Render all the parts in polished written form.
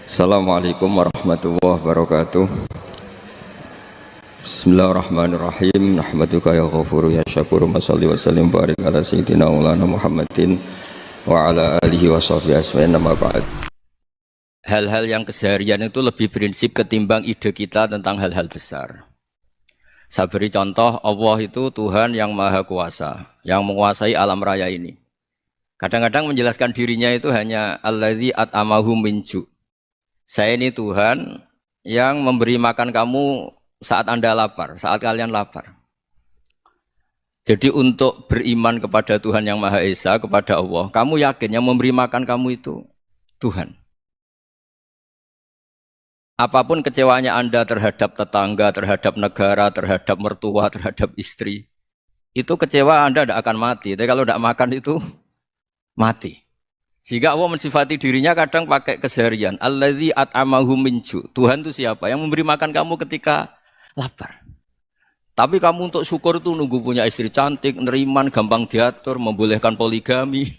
Assalamualaikum warahmatullahi wabarakatuh. Bismillahirrahmanirrahim. Nahmaduka ya ghafuru ya syakuru. Mashalli wa sallim barik ala sayyidina maulana Muhammadin wa ala alihi wa sahbihi asma'in nama ba'd. Hal-hal yang keseharian itu lebih prinsip ketimbang ide kita tentang hal-hal besar. Saya beri contoh, Allah itu Tuhan yang maha kuasa, yang menguasai alam raya ini. Kadang-kadang menjelaskan dirinya itu hanya alladzi at'amahum min ju'. Saya ini Tuhan yang memberi makan kamu saat Anda lapar, saat kalian lapar. Jadi untuk beriman kepada Tuhan yang Maha Esa, kepada Allah, kamu yakin yang memberi makan kamu itu Tuhan. Apapun kecewanya Anda terhadap tetangga, terhadap negara, terhadap mertua, terhadap istri, itu kecewa Anda tidak akan mati. Tapi kalau tidak makan itu mati. Sehingga Allah mensifati dirinya kadang pakai keseharian. Alladzi at'amahum min ju'. Tuhan itu siapa? Yang memberi makan kamu ketika lapar. Tapi kamu untuk syukur itu nunggu punya istri cantik, neriman, gampang diatur, membolehkan poligami.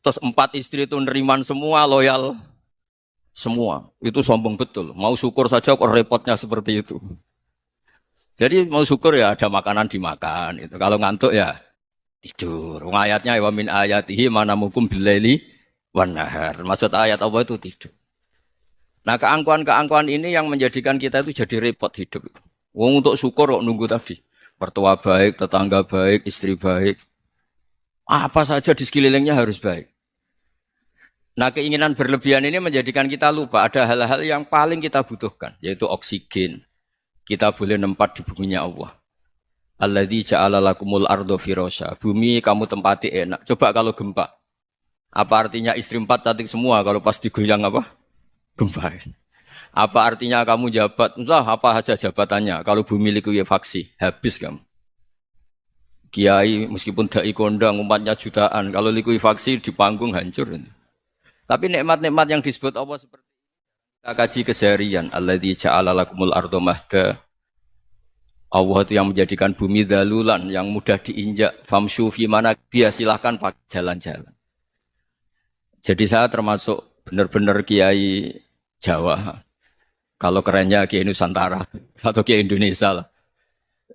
Terus 4 istri itu neriman semua, loyal semua. Itu sombong betul. Mau syukur saja kok repotnya seperti itu. Jadi mau syukur ya ada makanan dimakan. Itu. Kalau ngantuk ya tidur. Ayatnya wa min ayatihi manamukum billaili wan nahar. Maksud ayat Allah itu tidur. Nah, keangkuhan-keangkuhan ini yang menjadikan kita itu jadi repot hidup. Wong untuk syukur kok nunggu tadi. Mertua baik, tetangga baik, istri baik. Apa saja di sekelilingnya harus baik. Nah, keinginan berlebihan ini menjadikan kita lupa ada hal-hal yang paling kita butuhkan, yaitu oksigen. Kita boleh nempat di buminya Allah. Alladzi ja'ala lakumul ardo firasya. Bumi kamu tempati enak. Coba kalau gempa. Apa artinya istri 4 cantik semua kalau pas digoyang apa? Gempa. Apa artinya kamu jabat? Entah apa saja jabatannya. Kalau bumi likuifaksi, habis kamu. Kiai meskipun dai kondang umatnya jutaan, kalau likuifaksi di panggung hancur. Tapi nikmat-nikmat yang disebut Allah seperti kita kaji keseharian. Alladzi ja'ala lakumul ardo mahda. Allah itu yang menjadikan bumi dalulan, yang mudah diinjak. Famshu fi mana biya, silahkan pakai jalan-jalan. Jadi saya termasuk benar-benar kiai Jawa. Kalau kerennya kiai Nusantara atau kiai Indonesia lah.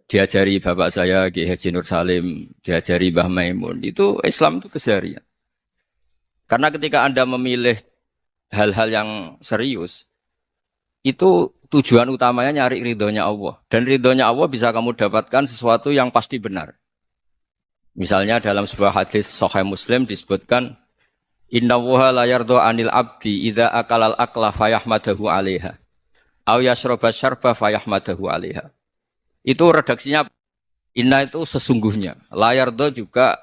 Diajari bapak saya Kiai Haji Nur Salim, diajari Mbah Maimun. Itu Islam itu keseharian. Karena ketika Anda memilih hal-hal yang serius, itu tujuan utamanya nyari ridhonya Allah. Dan ridhonya Allah bisa kamu dapatkan sesuatu yang pasti benar. Misalnya dalam sebuah hadis Sahih Muslim disebutkan, Innallaha la yardha 'anil 'abdi idza akalal akla fayahmadahu 'alaiha aw yashraba syarba fayahmadahu 'alaiha. Itu redaksinya inna itu sesungguhnya. La yardha juga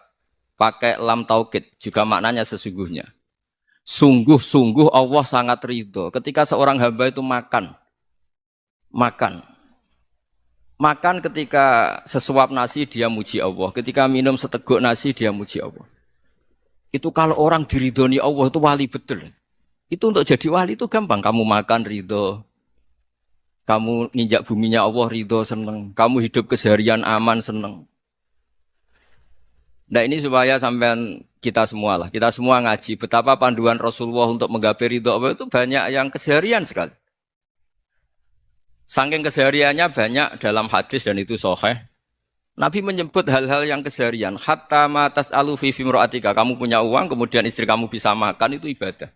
pakai lam taukid, juga maknanya sesungguhnya. Sungguh-sungguh Allah sangat ridho ketika seorang hamba itu makan ketika sesuap nasi dia muji Allah, ketika minum seteguk nasi dia muji Allah. Itu kalau orang diridhoni Allah itu wali betul. Itu untuk jadi wali itu gampang. Kamu makan ridho, kamu nginjak buminya Allah ridho seneng, kamu hidup keseharian aman seneng. Nah ini supaya sampean kita semua ngaji betapa panduan Rasulullah untuk menggapai ridho Allah itu banyak yang keseharian sekali. Saking kesehariannya banyak dalam hadis dan itu sahih. Nabi menyebut hal-hal yang keseharian. Hatta ma tas'alu fi fimra'atika. Kamu punya uang kemudian istri kamu bisa makan itu ibadah.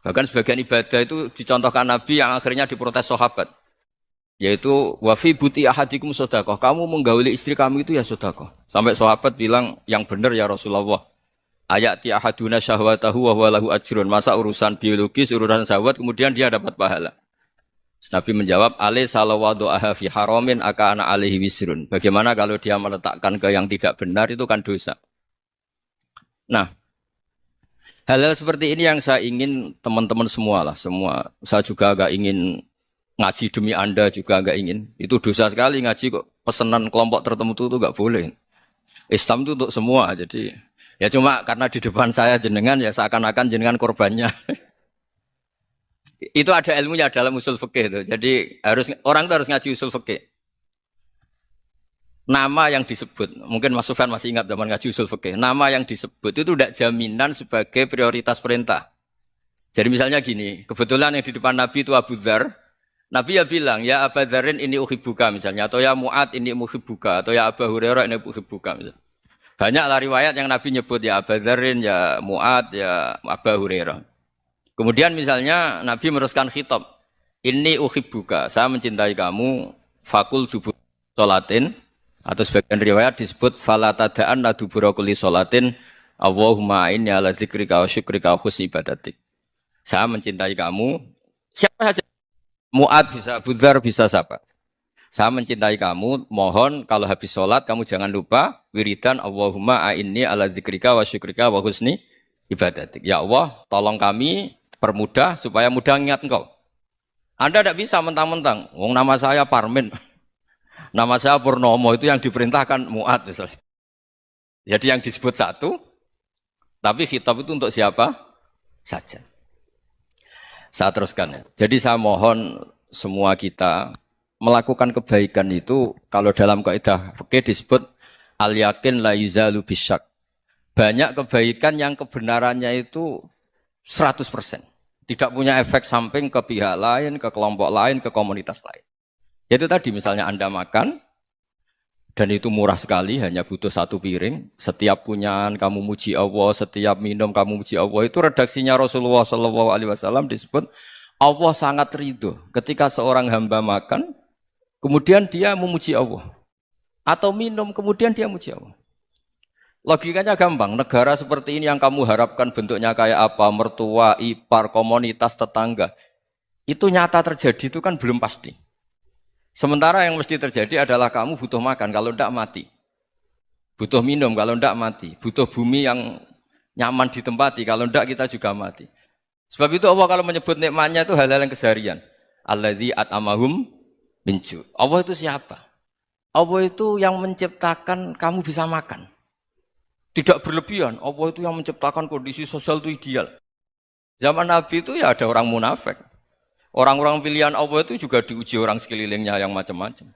Bahkan sebagian ibadah itu dicontohkan Nabi yang akhirnya diprotes sahabat. Yaitu wa fi buti ahadikum sedekah. Kamu menggauli istri kamu itu ya sedekah. Sampai sahabat bilang yang benar ya Rasulullah. Ayati ahaduna syahwatahu wa huwa lahu ajrun. Masa urusan biologis, urusan syahwat kemudian dia dapat pahala. Nabi menjawab, alai salawadu'aha fi haramin akana alaihi wisrun. Bagaimana kalau dia meletakkan ke yang tidak benar itu kan dosa. Nah, hal-hal seperti ini yang saya ingin teman-teman semua lah, semua. Saya juga agak ingin ngaji demi Anda juga agak ingin. Itu dosa sekali ngaji kok pesanan kelompok tertentu itu enggak boleh. Islam itu untuk semua. Jadi ya cuma karena di depan saya jenengan ya seakan-akan jenengan korbannya. Itu ada ilmunya dalam usul fikih itu. Jadi orang itu harus ngaji usul fikih. Nama yang disebut, mungkin Mas Sufyan masih ingat zaman ngaji usul fikih. Nama yang disebut itu tidak jaminan sebagai prioritas perintah. Jadi misalnya gini, kebetulan yang di depan Nabi itu Abu Dzar. Nabi ya bilang, ya Abu Dzarin ini uhibbuka misalnya, atau ya Mu'ad ini uhibbuka, atau ya Abu Hurairah ini uhibbuka misalnya. Banyak lah riwayat yang Nabi nyebut ya Abu Dzarin, ya Mu'ad, ya Abu Hurairah. Kemudian misalnya Nabi meneruskan khitab, ini uhibbuka, saya mencintai kamu, fakul dubur sholatin, atau sebagian riwayat disebut falatadaan ladubura kulli sholatin, Allahumma inni ala dzikrika wa syukrika wa husni ibadatik. Saya mencintai kamu, siapa saja. Mu'ad bisa, Abu Dzar bisa siapa? Saya mencintai kamu, mohon kalau habis sholat kamu jangan lupa wiridan Allahumma a'inni ala dzikrika wa syukrika wa husni ibadatik. Ya Allah, tolong kami permudah supaya mudah ingat engkau. Anda tidak bisa mentang-mentang, wong nama saya Parmin, nama saya Purnomo, itu yang diperintahkan Mu'ad misalnya. Jadi yang disebut satu, tapi khitab itu untuk siapa saja. Saya teruskan ya. Jadi saya mohon semua kita melakukan kebaikan itu kalau dalam kaidah fikih disebut al yakin la yuzalu bisyak. Banyak kebaikan yang kebenarannya itu 100%. Tidak punya efek samping ke pihak lain, ke kelompok lain, ke komunitas lain. Itu tadi misalnya Anda makan dan itu murah sekali, hanya butuh satu piring. Setiap punyaan kamu muji Allah, setiap minum kamu muji Allah. Itu redaksinya Rasulullah SAW disebut Allah sangat ridho ketika seorang hamba makan, kemudian dia memuji Allah. Atau minum, kemudian dia muji Allah. Logikanya gampang, negara seperti ini yang kamu harapkan bentuknya kayak apa, mertua, ipar, komunitas, tetangga. Itu nyata terjadi itu kan belum pasti. Sementara yang mesti terjadi adalah kamu butuh makan, kalau tidak mati. Butuh minum, kalau tidak mati. Butuh bumi yang nyaman ditempati, kalau tidak kita juga mati. Sebab itu Allah kalau menyebut nikmatnya itu hal-hal yang keseharian. Alladzi at'amahum min ju'. Allah itu siapa? Allah itu yang menciptakan kamu bisa makan. Tidak berlebihan, Allah itu yang menciptakan kondisi sosial itu ideal. Zaman Nabi itu ya ada orang munafik. Orang-orang pilihan Allah itu juga diuji orang sekelilingnya yang macam-macam.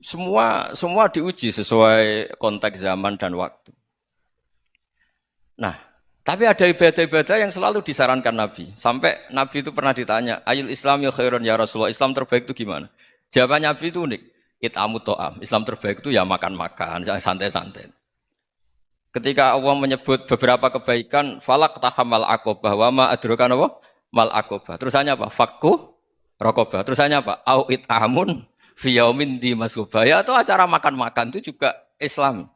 Semua diuji sesuai konteks zaman dan waktu. Nah, tapi ada ibadah-ibadah yang selalu disarankan Nabi. Sampai Nabi itu pernah ditanya, ayul Islam ya khairun ya Rasulullah, Islam terbaik itu gimana? Jawaban Nabi itu unik. It'amut to'am. Islam terbaik itu ya makan-makan, santai-santai. Ketika Allah menyebut beberapa kebaikan, falak tahamal aqobah, wa ma adrokan apa? Mal aqobah. Terusannya apa? Fakku rokobah. Terusannya apa? Au it'amun fiyaumin di masubaya. Atau acara makan-makan itu juga Islam.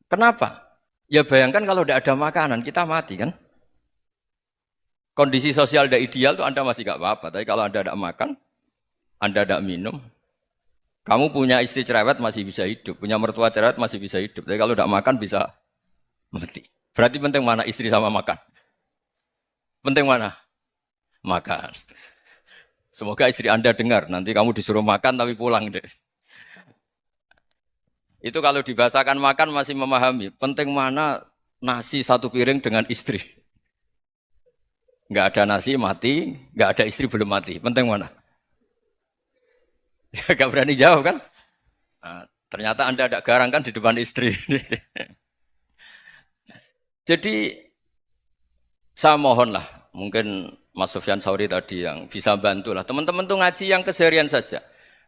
Kenapa? Ya bayangkan kalau tidak ada makanan, kita mati kan? Kondisi sosial tidak ideal itu Anda masih gak apa-apa. Tapi kalau Anda tidak makan, Anda tidak minum, kamu punya istri cerewet masih bisa hidup, punya mertua cerewet masih bisa hidup. Tapi kalau tidak makan bisa mati. Berarti penting mana istri sama makan? Penting mana? Makan. Semoga istri Anda dengar, nanti kamu disuruh makan tapi pulang deh. Itu kalau dibahasakan makan masih memahami. Penting mana nasi satu piring dengan istri. Enggak ada nasi mati, enggak ada istri belum mati. Penting mana? Enggak berani jawab kan? Nah, ternyata Anda ada garang kan di depan istri. Jadi saya mohonlah, mungkin Mas Sufyan Sauri tadi yang bisa bantulah. Teman-teman tuh ngaji yang keseharian saja.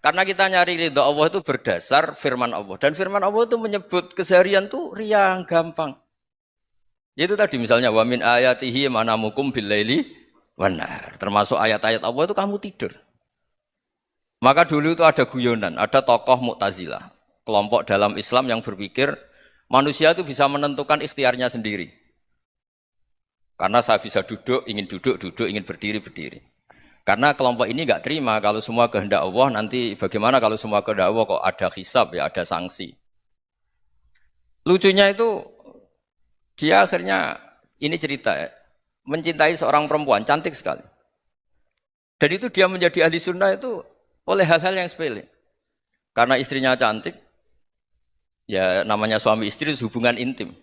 Karena kita nyari ridha Allah itu berdasar firman Allah. Dan firman Allah itu menyebut keseharian itu riang, gampang. Yaitu tadi misalnya wa min ayatihi manamukum billaili wanar. Termasuk ayat-ayat Allah itu kamu tidur. Maka dulu itu ada guyonan, ada tokoh Mu'tazilah, kelompok dalam Islam yang berpikir manusia itu bisa menentukan ikhtiarnya sendiri. Karena saya bisa duduk, ingin berdiri, berdiri. Karena kelompok ini enggak terima kalau semua kehendak Allah, nanti bagaimana kalau semua kehendak Allah kok ada hisab ya, ada sanksi. Lucunya itu dia akhirnya ini cerita ya, mencintai seorang perempuan cantik sekali. Dan itu dia menjadi ahli sunnah itu oleh hal-hal yang sepele. Karena istrinya cantik, ya namanya suami istri itu hubungan intim.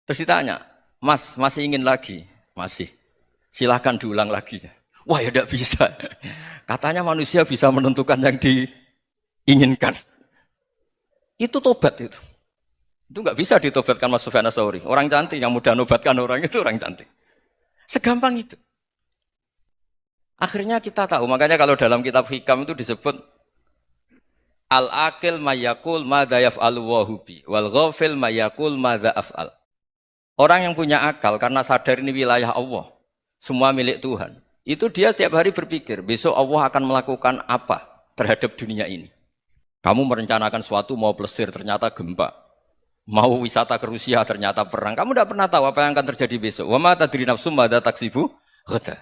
Terus ditanya, Mas masih ingin lagi? Masih. Silahkan diulang lagi. Wah ya tidak bisa. Katanya manusia bisa menentukan yang diinginkan. Itu tobat itu. Itu nggak bisa ditobatkan Mas Sufyan Ats-Tsauri. Orang cantik yang mudah nobatkan orang itu orang cantik. Segampang itu. Akhirnya kita tahu, makanya kalau dalam kitab hikam itu disebut al-akil mayakul madza yaf'alu wa hubi wal ghafil mayakul madza af'al. Orang yang punya akal karena sadar ini wilayah Allah, semua milik Tuhan. Itu dia tiap hari berpikir, besok Allah akan melakukan apa terhadap dunia ini. Kamu merencanakan suatu mau plesir ternyata gempa. Mau wisata ke Rusia ternyata perang. Kamu tidak pernah tahu apa yang akan terjadi besok. Wa ma tadri nafsum madza taksibu ghadan.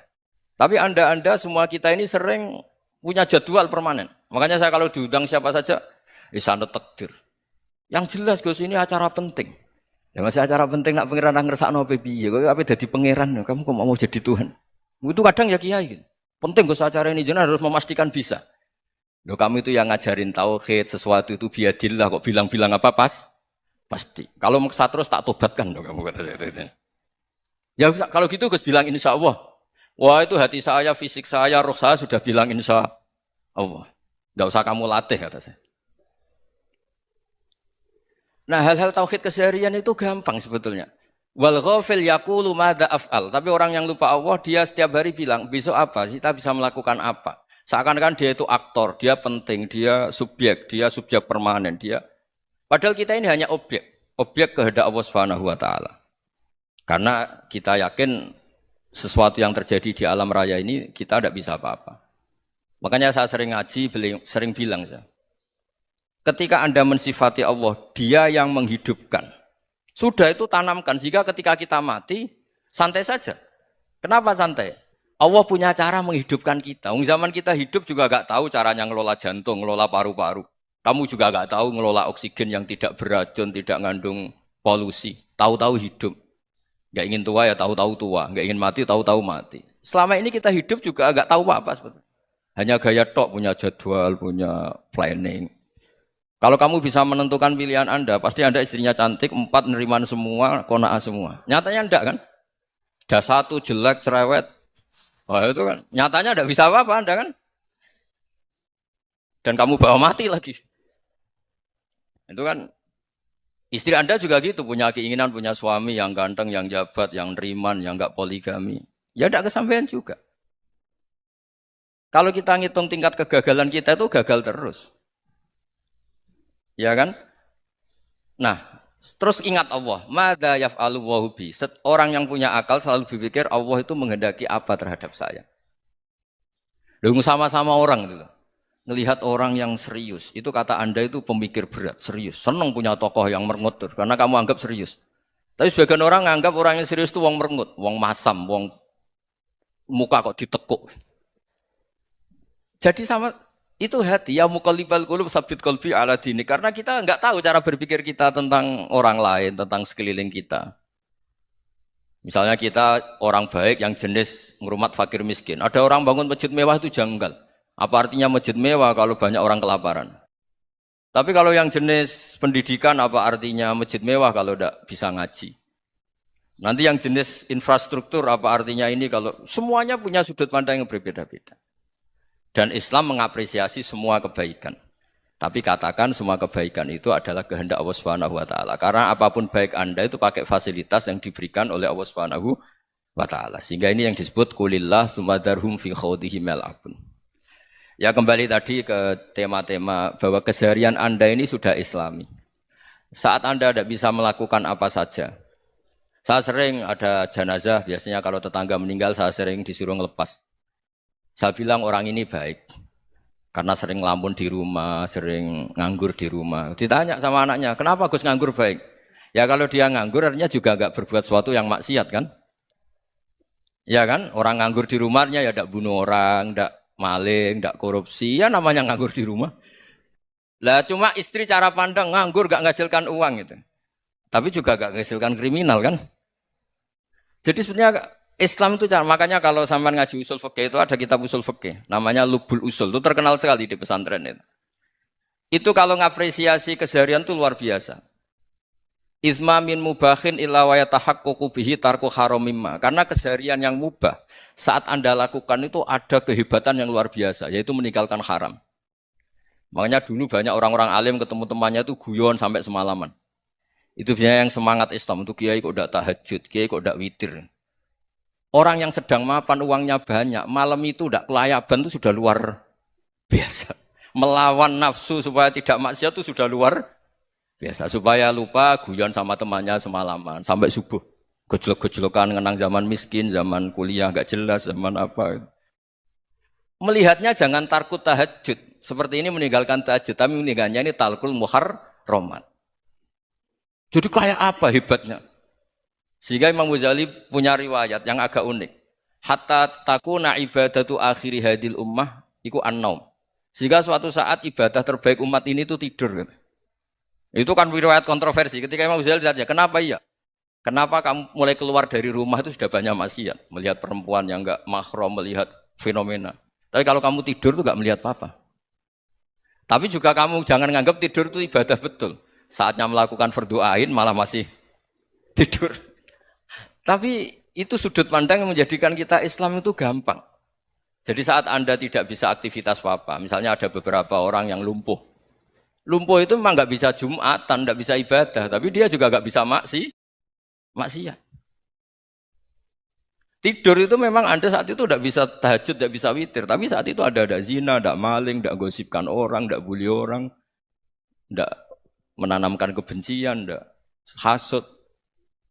Tapi anda semua kita ini sering punya jadwal permanen. Makanya saya kalau diundang siapa saja, sana takdir. Yang jelas Gus ini acara penting. Ya masih acara penting nak pangeran ngersakno apa piye? Kok ape dadi pangeran? Kamu kok mau jadi Tuhan? Itu kadang ya kiai. Penting Gus acara ini jenengan harus memastikan bisa. Loh kamu itu yang ngajarin tauhid, sesuatu itu biadillah kok bilang-bilang apa pasti. Kalau maksa terus tak tobatkan loh kamu kata saya itu. Ya kalau gitu Gus bilang insya Allah. Wah itu hati saya, fisik saya, roh saya sudah bilang insya Allah. Tidak usah kamu latih kata saya. Nah hal-hal tauhid keseharian itu gampang sebetulnya. Wal ghafil yaqulu madza af'al. Tapi orang yang lupa Allah dia setiap hari bilang besok apa? Kita bisa melakukan apa? Seakan-akan dia itu aktor, dia penting, dia subjek permanen, dia. Padahal kita ini hanya objek kehendak Allah Subhanahu wa taala. Karena kita yakin sesuatu yang terjadi di alam raya ini kita tidak bisa apa-apa. Makanya saya sering ngaji, sering bilang saya. Ketika Anda mensifati Allah, dia yang menghidupkan. Sudah itu tanamkan, sehingga ketika kita mati, santai saja. Kenapa santai? Allah punya cara menghidupkan kita. Zaman kita hidup juga gak tahu caranya ngelola jantung, ngelola paru-paru. Kamu juga gak tahu ngelola oksigen yang tidak beracun, tidak ngandung polusi. Tahu-tahu hidup. Gak ingin tua ya tahu-tahu tua, gak ingin mati tahu-tahu mati. Selama ini kita hidup juga gak tahu apa sebetulnya. Hanya gaya tok, punya jadwal, punya planning. Kalau kamu bisa menentukan pilihan Anda, pasti Anda istrinya cantik, 4 neriman semua, kona'ah semua. Nyatanya enggak kan? Sudah 1 jelek, cerewet. Oh itu kan, nyatanya enggak bisa apa-apa Anda kan? Dan kamu bawa mati lagi. Itu kan, istri Anda juga gitu, punya keinginan, punya suami yang ganteng, yang jabat, yang neriman, yang enggak poligami. Ya enggak kesampaian juga. Kalau kita ngitung tingkat kegagalan kita itu gagal terus. Ya kan? Nah, terus ingat Allah, madza yaf'alu wa hubi. Orang yang punya akal selalu berpikir Allah itu menghendaki apa terhadap saya. Lalu sama-sama orang gitu. Ngelihat orang yang serius, itu kata Anda itu pemikir berat, serius. Senang punya tokoh yang merengut karena kamu anggap serius. Tapi sebagian orang nganggap orang yang serius itu wong merengut, wong masam, wong muka kok ditekuk. Jadi sama itu hati ya muqallibal qulub tsabbit qalbi ala dini, karena kita enggak tahu cara berpikir kita tentang orang lain, tentang sekeliling kita. Misalnya kita orang baik yang jenis ngrumat fakir miskin. Ada orang bangun masjid mewah itu janggal. Apa artinya masjid mewah kalau banyak orang kelaparan? Tapi kalau yang jenis pendidikan apa artinya masjid mewah kalau tidak bisa ngaji? Nanti yang jenis infrastruktur apa artinya ini kalau semuanya punya sudut pandang yang berbeda-beda. Dan Islam mengapresiasi semua kebaikan. Tapi katakan semua kebaikan itu adalah kehendak Allah Subhanahu wa taala. Karena apapun baik Anda itu pakai fasilitas yang diberikan oleh Allah Subhanahu wa taala. Sehingga ini yang disebut qulillah tsumadarhum fi khawdihim yal'abun. Ya kembali tadi ke tema-tema bahwa keseharian Anda ini sudah Islami. Saat Anda tidak bisa melakukan apa saja. Saya sering ada jenazah, biasanya kalau tetangga meninggal saya sering disuruh ngelepas. Saya bilang orang ini baik, karena sering ngelamun di rumah, sering nganggur di rumah. Ditanya sama anaknya, kenapa Gus nganggur baik? Ya kalau dia nganggur artinya juga enggak berbuat sesuatu yang maksiat kan? Ya kan, orang nganggur di rumahnya ya enggak bunuh orang, enggak maling, enggak korupsi, ya namanya nganggur di rumah. Lah cuma istri cara pandang nganggur enggak menghasilkan uang gitu. Tapi juga enggak menghasilkan kriminal kan? Jadi sebenarnya Islam itu makanya kalau sampai ngaji usul fikih itu ada kitab usul fikih namanya Lubul Usul, itu terkenal sekali di pesantren itu. Itu kalau ngapresiasi keseharian itu luar biasa. Izma min mubahin illa wa yatahaqqaqu bihi tarku haramimma. Karena keseharian yang mubah saat Anda lakukan itu ada kehebatan yang luar biasa, yaitu meninggalkan haram. Makanya dulu banyak orang-orang alim ketemu temannya itu guyon sampai semalaman. Itu biasanya yang semangat Islam itu kiai kok tidak tahajud, kiai kok tidak witir. Orang yang sedang mapan uangnya banyak, malam itu tidak kelayaban itu sudah luar biasa. Melawan nafsu supaya tidak maksiat itu sudah luar biasa. Supaya lupa guyon sama temannya semalaman sampai subuh. Gejolok-gejolokan ngenang zaman miskin, zaman kuliah nggak jelas, zaman apa. Melihatnya jangan tarkut tahajud. Seperti ini meninggalkan tahajud, tapi meninggalnya ini talkul muharramat. Jadi kayak apa hebatnya? Sehingga Imam Ghazali punya riwayat yang agak unik. Hatta takuna ibadatu akhiri hadil ummah iku an-naum. Sehingga suatu saat ibadah terbaik umat ini itu tidur. Itu kan riwayat kontroversi. Ketika Imam Ghazali ditanya, kenapa iya? Kenapa kamu mulai keluar dari rumah itu sudah banyak maksiat? Melihat perempuan yang enggak mahram, melihat fenomena. Tapi kalau kamu tidur itu enggak melihat apa-apa. Tapi juga kamu jangan menganggap tidur itu ibadah betul. Saatnya melakukan fardu ain malah masih tidur. Tapi itu sudut pandang yang menjadikan kita Islam itu gampang. Jadi saat Anda tidak bisa aktivitas apa-apa, misalnya ada beberapa orang yang lumpuh. Lumpuh itu memang nggak bisa Jumatan, nggak bisa ibadah, tapi dia juga nggak bisa maksiat. Tidur itu memang Anda saat itu tidak bisa tahajud, tidak bisa witir, tapi saat itu ada zina, ada maling, tidak gosipkan orang, tidak bully orang, tidak menanamkan kebencian, tidak hasud.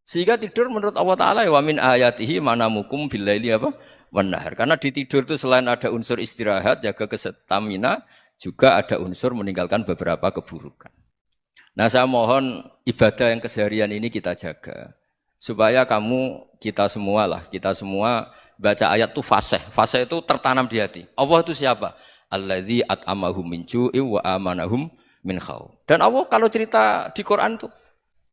Sehingga tidur menurut Allah Ta'ala wa min ayatihi manamukum billaili apa? Wanahar. Karena di tidur itu selain ada unsur istirahat, jaga kestamina, juga ada unsur meninggalkan beberapa keburukan. Nah saya mohon ibadah yang keseharian ini kita jaga. Supaya kita semua baca ayat itu fasih. Fasih itu tertanam di hati. Allah itu siapa? Alladzi at'amahum min ju'i wa amanahum min khauf. Dan Allah kalau cerita di Quran itu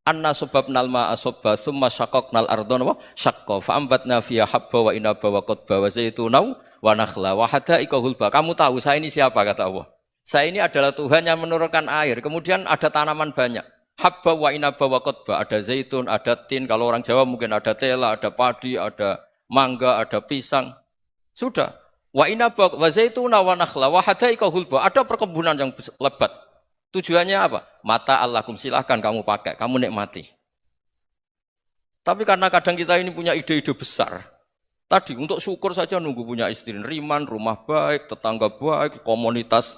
anna sababnal ma'a sabba tsumma syaqqaqnal ardha wa syaqqa fa ambatna fiha habba wa inaba wa qadba wa zaituna wa nakhla wa hada'iqa hulba. Kamu tahu saya ini siapa kata Allah? Saya ini adalah Tuhan yang menurunkan air, kemudian ada tanaman banyak. Habba wa inaba wa qadba, ada zaitun, ada tin, kalau orang Jawa mungkin ada tela, ada padi, ada mangga, ada pisang. Sudah. Wa inaba wa zaituna wa nakhla wa hada'iqa hulba, ada perkebunan yang lebat. Tujuannya apa? Mata Allahkum, silahkan kamu pakai, kamu nikmati. Tapi karena kadang kita ini punya ide-ide besar. Tadi untuk syukur saja nunggu punya istri riman, rumah baik, tetangga baik, komunitas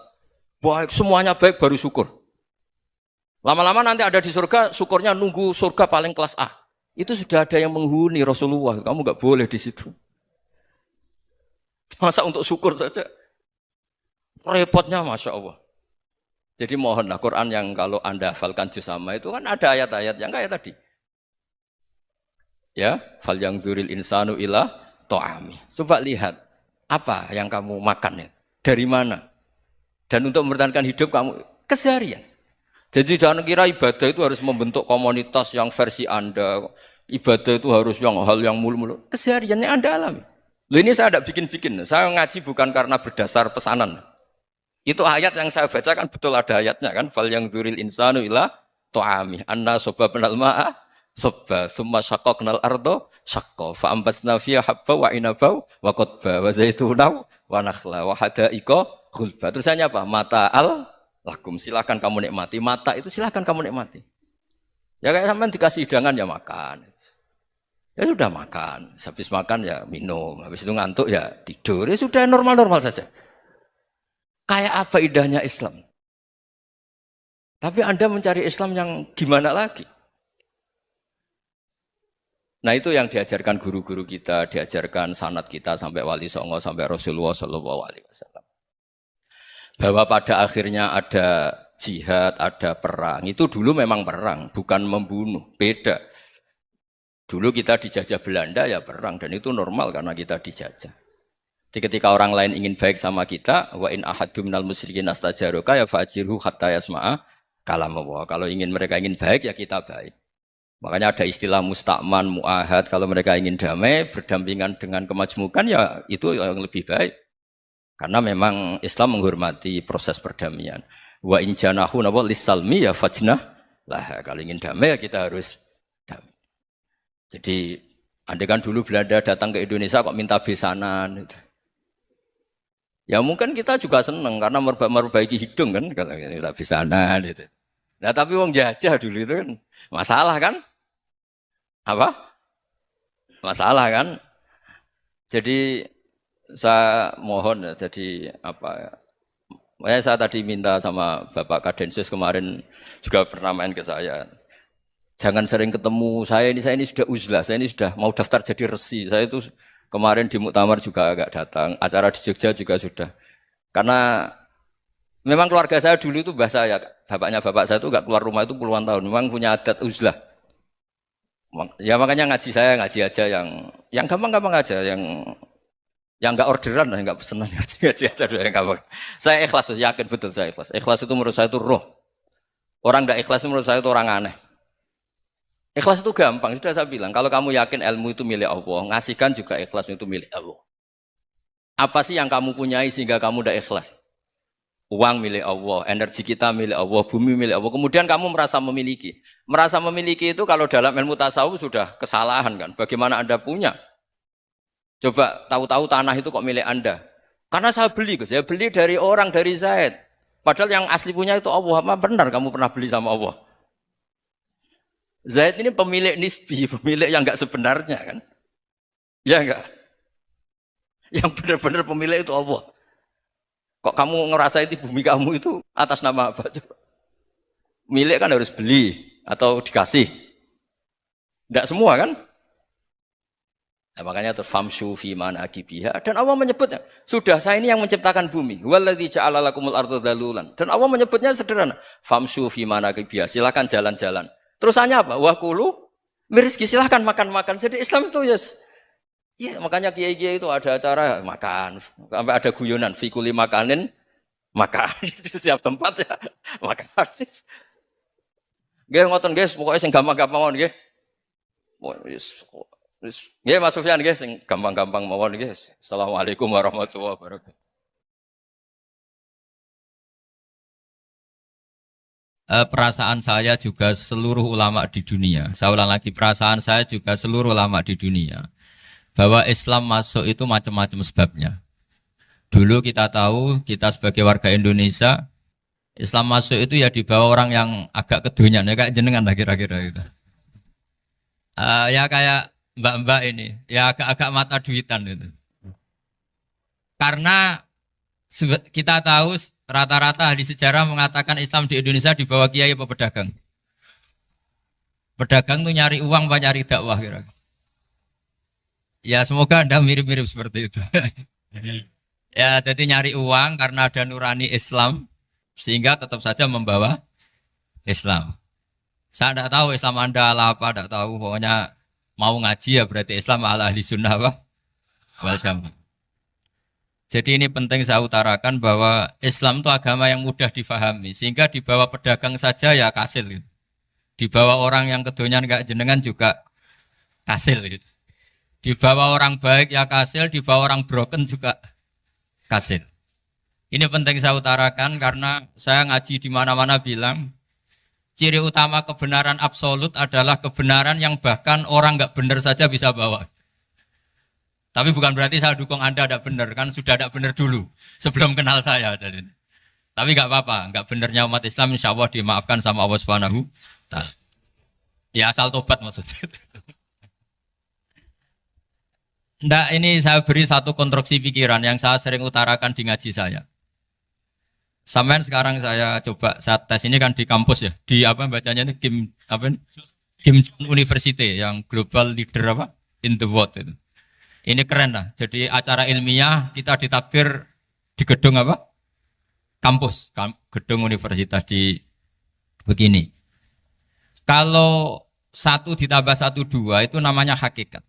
baik, semuanya baik baru syukur. Lama-lama nanti ada di surga, syukurnya nunggu surga paling kelas A. Itu sudah ada yang menghuni Rasulullah, kamu nggak boleh di situ. Masa untuk syukur saja? Repotnya Masya Allah. Jadi mohonlah Quran yang kalau Anda hafalkan juz sama itu kan ada ayat-ayat yang kayak tadi. Ya, fal yang dzuril insanu ila ta'ami. Coba lihat apa yang kamu makan ya? Dari mana? Dan untuk mempertahankan hidup kamu keseharian. Jadi jangan kira ibadah itu harus membentuk komunitas yang versi Anda. Ibadah itu harus hal yang mulu-mulu. Kesehariannya Anda alami. Loh ini saya tidak bikin-bikin. Saya ngaji bukan karena berdasar pesanan. Itu ayat yang saya baca kan betul ada ayatnya kan. Fal yang dzuril insanu ila ta'ami. Anna sababnal ma'a sabba tsumma syaqqaqnal arda syaqqa fa ambasna fiha habba wa inaba wa qadba wa zaituna wa nakhla wa hada'iqa ghulba. Terusannya apa? Mata'al lakum, silakan kamu nikmati. Mata itu silakan kamu nikmati. Ya kayak sampean dikasih hidangan ya makan. Ya sudah makan, habis makan ya minum, habis itu ngantuk ya tidur. Ya sudah normal-normal saja. Kayak apa indahnya Islam? Tapi Anda mencari Islam yang gimana lagi? Nah itu yang diajarkan guru-guru kita, diajarkan sanad kita sampai Wali Songo, sampai Rasulullah SAW. Bahwa pada akhirnya ada jihad, ada perang. Itu dulu memang perang, bukan membunuh, beda. Dulu kita dijajah Belanda ya perang, dan itu normal karena kita dijajah. Jadi ketika orang lain ingin baik sama kita, wa in ahadum minal musyrikin astajaroka ya fa'jirhu hatta yasma'a kalam Allah. Kalau mereka ingin baik ya kita baik. Makanya ada istilah musta'man, mu'ahad. Kalau mereka ingin damai, berdampingan dengan kemajmukan ya itu yang lebih baik. Karena memang Islam menghormati proses perdamaian. Wa in janahu nawa lisalmi ya fajnah lah. Kalau ingin damai ya kita harus damai. Jadi andai kan dulu Belanda datang ke Indonesia kok minta besanan itu. Ya mungkin kita juga senang karena memperbaiki hidung kan kalau kita besanan itu. Nah tapi wong jajah dulu itu kan Masalah kan? Apa? Masalah kan? Jadi saya mohon ya, jadi apa? Makanya saya tadi minta sama Bapak Kadensus kemarin juga pernah main ke saya. Jangan sering ketemu saya ini sudah uzlah, saya ini sudah mau daftar jadi resi. Saya itu kemarin di muktamar juga agak datang, acara di Jogja juga sudah. Karena memang keluarga saya dulu itu bahasa ya, bapaknya bapak saya itu enggak keluar rumah itu puluhan tahun. Memang punya adat uzlah. Ya makanya ngaji saya ngaji aja yang gampang-gampang aja, yang enggak orderan, enggak pesenan ngaji aja dulu yang gampang. Saya ikhlas, yakin betul saya ikhlas. Ikhlas itu menurut saya itu roh. Orang enggak ikhlas menurut saya itu orang aneh. Ikhlas itu gampang, sudah saya bilang. Kalau kamu yakin ilmu itu milik Allah, ngasihkan juga ikhlas itu milik Allah. Apa sih yang kamu punyai sehingga kamu udah ikhlas? Uang milik Allah, energi kita milik Allah, bumi milik Allah. Kemudian kamu merasa memiliki. Merasa memiliki itu kalau dalam ilmu tasawuf sudah kesalahan kan. Bagaimana Anda punya? Coba tahu-tahu tanah itu kok milik Anda. Karena saya beli, saya beli dari orang, dari Zaid. Padahal yang asli punya itu Allah. Apa benar kamu pernah beli sama Allah? Zaid ini pemilik nisbi, pemilik yang enggak sebenarnya kan? Ya enggak? Yang benar-benar pemilik itu Allah. Kok kamu ngerasa itu bumi kamu itu atas nama apa? Coba. Milik kan harus beli atau dikasih. Enggak semua kan? Nah, makanya terus famshu fi manakibiha, dan Allah menyebutnya, sudah saya ini yang menciptakan bumi. Waladzi ja'ala lakumul arda dalulan. Dan Allah menyebutnya sederhana, famshu fi manakibiha, silakan jalan-jalan. Terusannya apa? Wakulu mirizki, silahkan makan-makan. Jadi Islam itu yes. Ya, makanya kiai-kiai itu ada acara makan, sampai ada guyonan fikuli makanin makan di setiap tempat ya. Makan. Nggih ngoten guys, pokoknya sing gampang-gampang mawon nggih. Nggih Mas Sufyan nggih sing gampang-gampang mawon nggih. Assalamualaikum warahmatullahi wabarakatuh. Perasaan saya juga seluruh ulama di dunia. Saya ulang lagi, perasaan saya juga seluruh ulama di dunia. Bahwa Islam masuk itu macam-macam sebabnya. Dulu kita tahu, kita sebagai warga Indonesia, Islam masuk itu ya dibawa orang yang agak kedonyan, ya kayak jenengan lah kira-kira gitu. Ya kayak mbak-mbak ini, ya agak-agak mata duitan itu. Karena kita tahu rata-rata ahli sejarah mengatakan Islam di Indonesia dibawa kiai apa pedagang. Pedagang tuh nyari uang apa nyari dakwah kira. Ya semoga Anda mirip-mirip seperti itu. Ya jadi nyari uang karena ada nurani Islam sehingga tetap saja membawa Islam. Saya tidak tahu Islam Anda ala apa, tidak tahu. Pokoknya mau ngaji ya berarti Islam ala ahli sunnah apa? Wal jamaah. Jadi ini penting saya utarakan bahwa Islam itu agama yang mudah difahami. Sehingga dibawa pedagang saja ya kasil. Gitu. Dibawa orang yang kedonyan gak jenengan juga kasil. Gitu. Dibawa orang baik ya kasil, dibawa orang broken juga kasil. Ini penting saya utarakan karena saya ngaji di mana-mana bilang ciri utama kebenaran absolut adalah kebenaran yang bahkan orang gak benar saja bisa bawa. Tapi bukan berarti saya dukung Anda tidak benar, kan sudah tidak benar dulu sebelum kenal saya. Tapi nggak apa-apa, nggak benarnya umat Islam insya Allah dimaafkan sama Allah Subhanahu Ta'ala. Ya asal tobat maksudnya. Nggak, ini saya beri satu konstruksi pikiran yang saya sering utarakan di ngaji saya. Sampai sekarang saya coba, saya tes ini kan di kampus ya, di apa bacanya ini Kim University yang global leader apa in the world itu. Ini keren lah. Jadi acara ilmiah kita ditakdir di gedung apa? Kampus, gedung universitas di begini. Kalau 1 ditambah 1 2 itu namanya hakikat.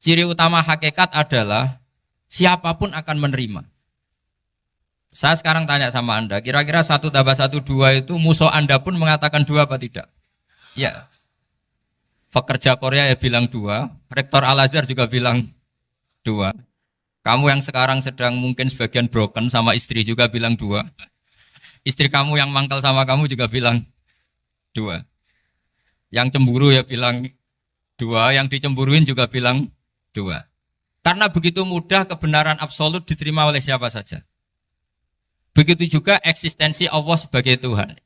Ciri utama hakikat adalah siapapun akan menerima. Saya sekarang tanya sama Anda, kira-kira 1 tambah 1 2 itu musuh Anda pun mengatakan 2 apa tidak? Ya. Pekerja Korea ya bilang 2, rektor Al-Azhar juga bilang 2. Kamu yang sekarang sedang mungkin sebagian broken sama istri juga bilang 2. Istri kamu yang mangkal sama kamu juga bilang 2. Yang cemburu ya bilang 2, yang dicemburuin juga bilang 2. Karena begitu mudah kebenaran absolut diterima oleh siapa saja. Begitu juga eksistensi Allah sebagai Tuhan.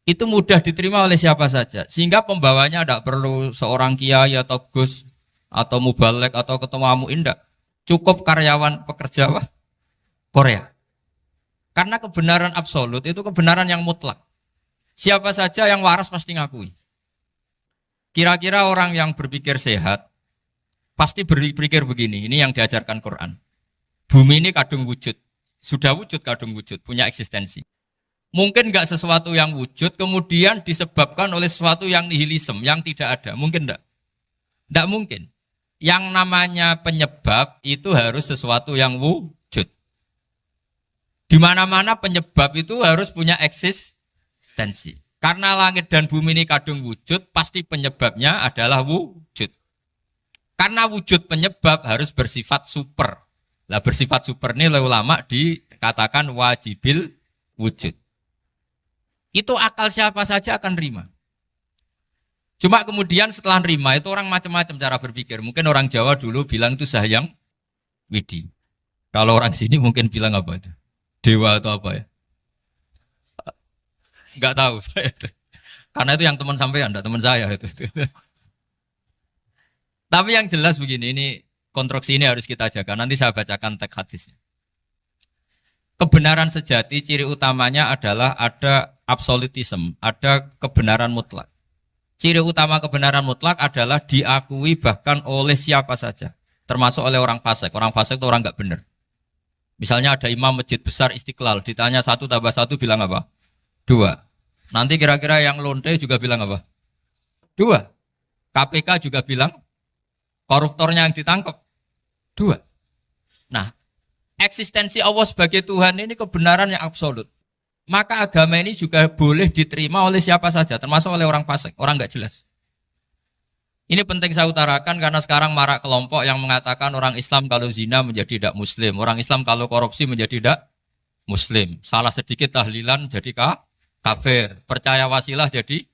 itu mudah diterima oleh siapa saja. Sehingga pembawanya tidak perlu seorang kiai atau gus atau mubalek atau ketua muin, tidak. Cukup karyawan pekerja Korea. Karena kebenaran absolut itu kebenaran yang mutlak. Siapa saja yang waras pasti ngakui. Kira-kira orang yang berpikir sehat pasti berpikir begini, ini yang diajarkan Quran. Bumi ini kadung wujud, sudah wujud kadung wujud, punya eksistensi. Mungkin nggak sesuatu yang wujud kemudian disebabkan oleh sesuatu yang nihilisme, yang tidak ada. Mungkin enggak? Enggak mungkin. Yang namanya penyebab itu harus sesuatu yang wujud. Di mana-mana penyebab itu harus punya eksistensi. Karena langit dan bumi ini kadung wujud, pasti penyebabnya adalah wujud. Karena wujud penyebab harus bersifat super. Lah bersifat super ini oleh ulama dikatakan wajibil wujud. Itu akal siapa saja akan terima. Cuma kemudian setelah nerima itu orang macam-macam cara berpikir. Mungkin orang Jawa dulu bilang itu Sahyang Widi. Kalau orang sini mungkin bilang apa itu? Dewa atau apa ya? Enggak tahu saya itu. Karena itu yang teman sampean, enggak teman saya itu. Tapi yang jelas begini, ini konstruksi ini harus kita jaga. Nanti saya bacakan teks hadisnya. Kebenaran sejati ciri utamanya adalah ada absolutisme, ada kebenaran mutlak. Ciri utama kebenaran mutlak adalah diakui bahkan oleh siapa saja, termasuk oleh orang fasik. Orang fasik itu orang enggak benar. Misalnya ada imam masjid besar Istiqlal, ditanya 1 tambah 1 bilang apa? 2. Nanti kira-kira yang lonte juga bilang apa? 2. KPK juga bilang koruptornya yang ditangkap 2. Nah, eksistensi Allah sebagai Tuhan ini kebenaran yang absolut. Maka agama ini juga boleh diterima oleh siapa saja, termasuk oleh orang fasik, orang nggak jelas. Ini penting saya utarakan karena sekarang marak kelompok yang mengatakan orang Islam kalau zina menjadi tidak muslim, orang Islam kalau korupsi menjadi tidak muslim. Salah sedikit tahlilan jadi kafir, percaya wasilah jadi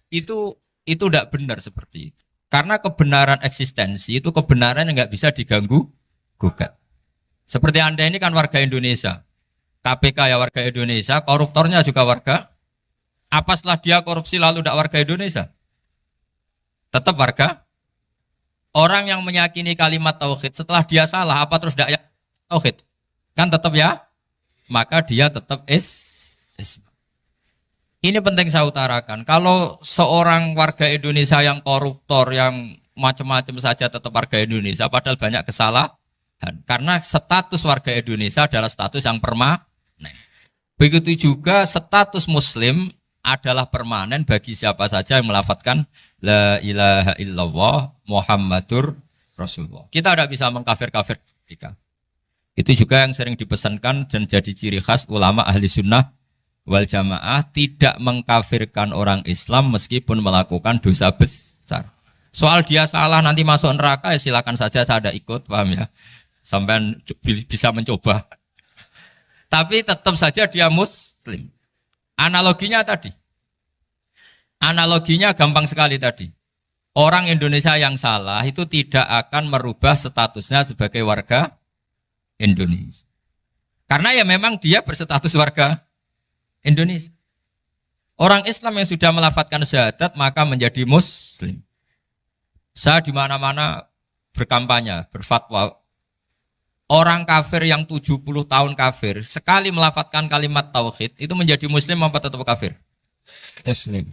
itu tidak benar seperti itu. Karena kebenaran eksistensi itu kebenaran yang nggak bisa diganggu gugat. Seperti Anda ini kan warga Indonesia, KPK ya warga Indonesia, koruptornya juga warga. Apa setelah dia korupsi lalu tidak warga Indonesia? Tetap warga. Orang yang meyakini kalimat tauhid setelah dia salah apa terus tidak tauhid? Kan tetap ya. Maka dia tetap Ini penting saya utarakan. Kalau seorang warga Indonesia yang koruptor, yang macam-macam saja tetap warga Indonesia, padahal banyak kesalahan. Karena status warga Indonesia adalah status yang permanen. Begitu juga status Muslim adalah permanen bagi siapa saja yang melafadzkan La ilaha illallah Muhammadur Rasulullah. Kita tidak bisa mengkafir-kafir mereka. Itu juga yang sering dipesankan dan jadi ciri khas ulama ahli sunnah wal jamaah, tidak mengkafirkan orang Islam meskipun melakukan dosa besar. Soal dia salah nanti masuk neraka ya silakan saja, saya ada ikut, paham ya? Sampai bisa mencoba. Tapi tetap saja dia muslim. Analoginya tadi. Analoginya gampang sekali tadi. Orang Indonesia yang salah itu tidak akan merubah statusnya sebagai warga Indonesia. Karena ya memang dia berstatus warga Indonesia. Orang Islam yang sudah melafadzkan syahadat maka menjadi muslim. Saya di mana-mana berkampanye, berfatwa. Orang kafir yang 70 tahun kafir, sekali melafadzkan kalimat tauhid, itu menjadi muslim apa tetap kafir? Muslim.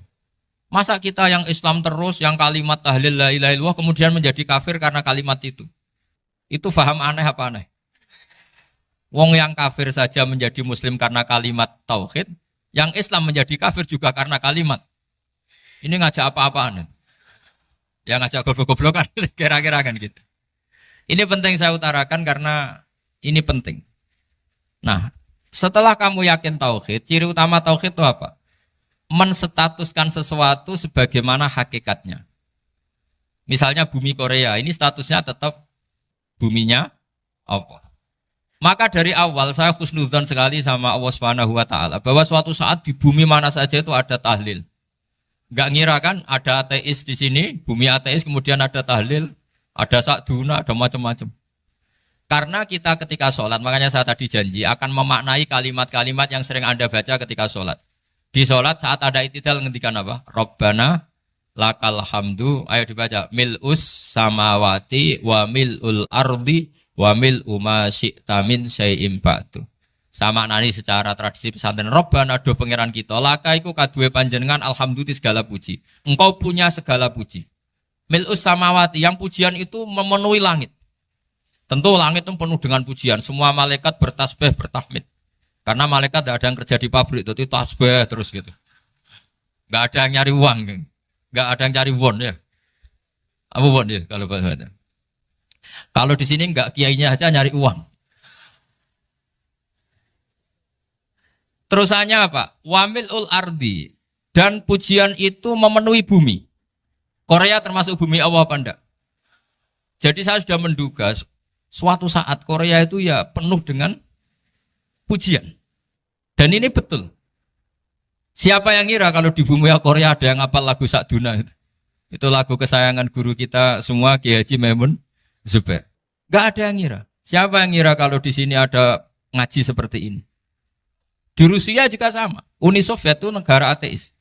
Masa kita yang Islam terus, yang kalimat tahlil la ilaha illallah, kemudian menjadi kafir karena kalimat itu? Itu faham aneh apa aneh? Wong yang kafir saja menjadi muslim karena kalimat tauhid, yang Islam menjadi kafir juga karena kalimat. Ini ngajak apa-apaan? Ya ngajak goblok-goblokan, kira-kira kan gitu. Ini penting saya utarakan karena ini penting. Nah, setelah kamu yakin tauhid, ciri utama tauhid itu apa? Menstatuskan sesuatu sebagaimana hakikatnya. Misalnya bumi Korea, ini statusnya tetap buminya apa? Maka dari awal saya husnudzon sekali sama Allah Subhanahu wa taala bahwa suatu saat di bumi mana saja itu ada tahlil. Enggak ngira kan ada ateis di sini, bumi ateis kemudian ada tahlil, ada sakduna, ada macam-macam. Karena kita ketika sholat, makanya saya tadi janji akan memaknai kalimat-kalimat yang sering Anda baca ketika sholat. Di sholat saat ada itidal ngendikan apa? Rabbana lakal hamdu. Ayo dibaca. Mil'us samawati wa mil'ul ardi wa mil'u ma syi'ta min syai'im ba'du. Sama nani secara tradisi pesantren. Rabbana do pangeran kita. Laka iku kaduwe panjenengan alhamdulillah segala puji. Engkau punya segala puji. Mil'us samawati. Yang pujian itu memenuhi langit. Tentu langit itu penuh dengan pujian. Semua malaikat bertasbih, bertahmid. Karena malaikat tidak ada yang kerja di pabrik, itu tasbih terus gitu. Nggak ada yang nyari uang, nggak ada yang cari won ya. Apa won ya kalau bahasa? Kalau di sini nggak kiainya aja nyari uang. Terusannya apa? Wamilul ardi, dan pujian itu memenuhi bumi. Korea termasuk bumi Allah apa enggak? Jadi saya sudah menduga suatu saat Korea itu ya penuh dengan pujian. Dan ini betul. Siapa yang ngira kalau di bumi Korea ada yang hafal lagu Sakduna itu? Itu lagu kesayangan guru kita semua, Kiai Haji Maimun Zubair. Gak ada yang ngira. Siapa yang ngira kalau di sini ada ngaji seperti ini? Di Rusia juga sama. Uni Soviet itu negara ateis.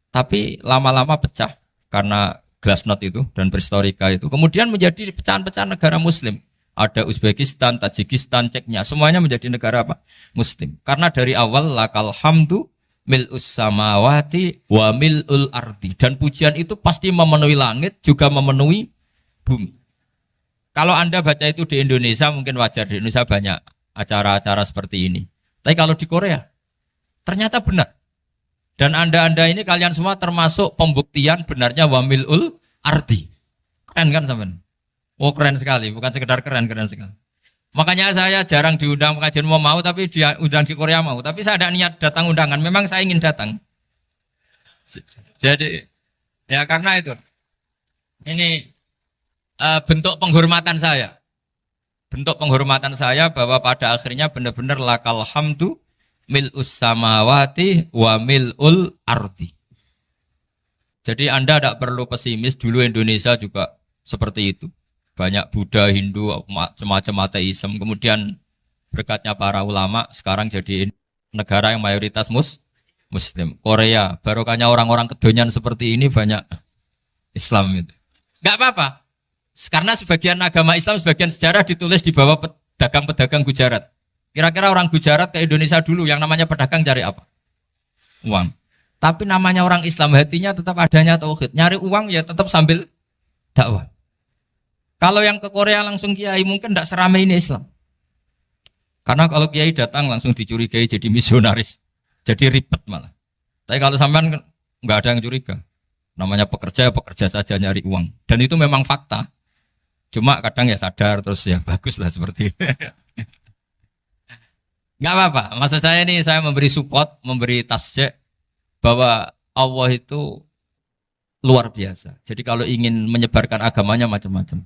Tapi lama-lama pecah karena glasnost itu dan perestroika itu. Kemudian menjadi pecahan-pecahan negara Muslim. Ada Uzbekistan, Tajikistan, Ceknya, semuanya menjadi negara apa? Muslim. Karena dari awal lakal hamdu mil'us samawati wa mil'ul ardi. Dan pujian itu pasti memenuhi langit, juga memenuhi bumi. Kalau Anda baca itu di Indonesia, mungkin wajar. Di Indonesia banyak acara-acara seperti ini. Tapi kalau di Korea, ternyata benar. Dan Anda ini kalian semua termasuk pembuktian benarnya wa mil'ul ardi. Keren kan teman? Oh keren sekali, bukan sekedar keren, keren sekali. Makanya saya jarang diundang pengajian mau, tapi diundang di Korea mau. Tapi saya ada niat datang undangan, memang saya ingin datang. Jadi, ya karena itu. Ini bentuk penghormatan saya. Bentuk penghormatan saya bahwa pada akhirnya benar-benar lakal hamdu mil'us samawati wa mil'ul ardi. Jadi Anda tidak perlu pesimis, dulu Indonesia juga seperti itu. Banyak Buddha, Hindu, semacam ateisme. Kemudian berkatnya para ulama sekarang jadi negara yang mayoritas Muslim. Korea, barokahnya orang-orang kedonyan seperti ini banyak Islam itu. Enggak apa-apa. Karena sebagian agama Islam, sebagian sejarah ditulis di bawah pedagang-pedagang Gujarat. Kira-kira orang Gujarat ke Indonesia dulu yang namanya pedagang cari apa? Uang. Tapi namanya orang Islam hatinya tetap adanya tauhid. Nyari uang ya tetap sambil dakwah. Kalau yang ke Korea langsung kiai mungkin tidak seramai ini Islam. Karena kalau kiai datang langsung dicurigai jadi misionaris. Jadi ribet malah. Tapi kalau sampean nggak ada yang curiga. Namanya pekerja saja nyari uang. Dan itu memang fakta. Cuma kadang ya sadar terus ya bagus lah seperti itu. Nggak apa-apa. Maksud saya ini saya memberi support, memberi tasjek bahwa Allah itu luar biasa. Jadi kalau ingin menyebarkan agamanya macam-macam.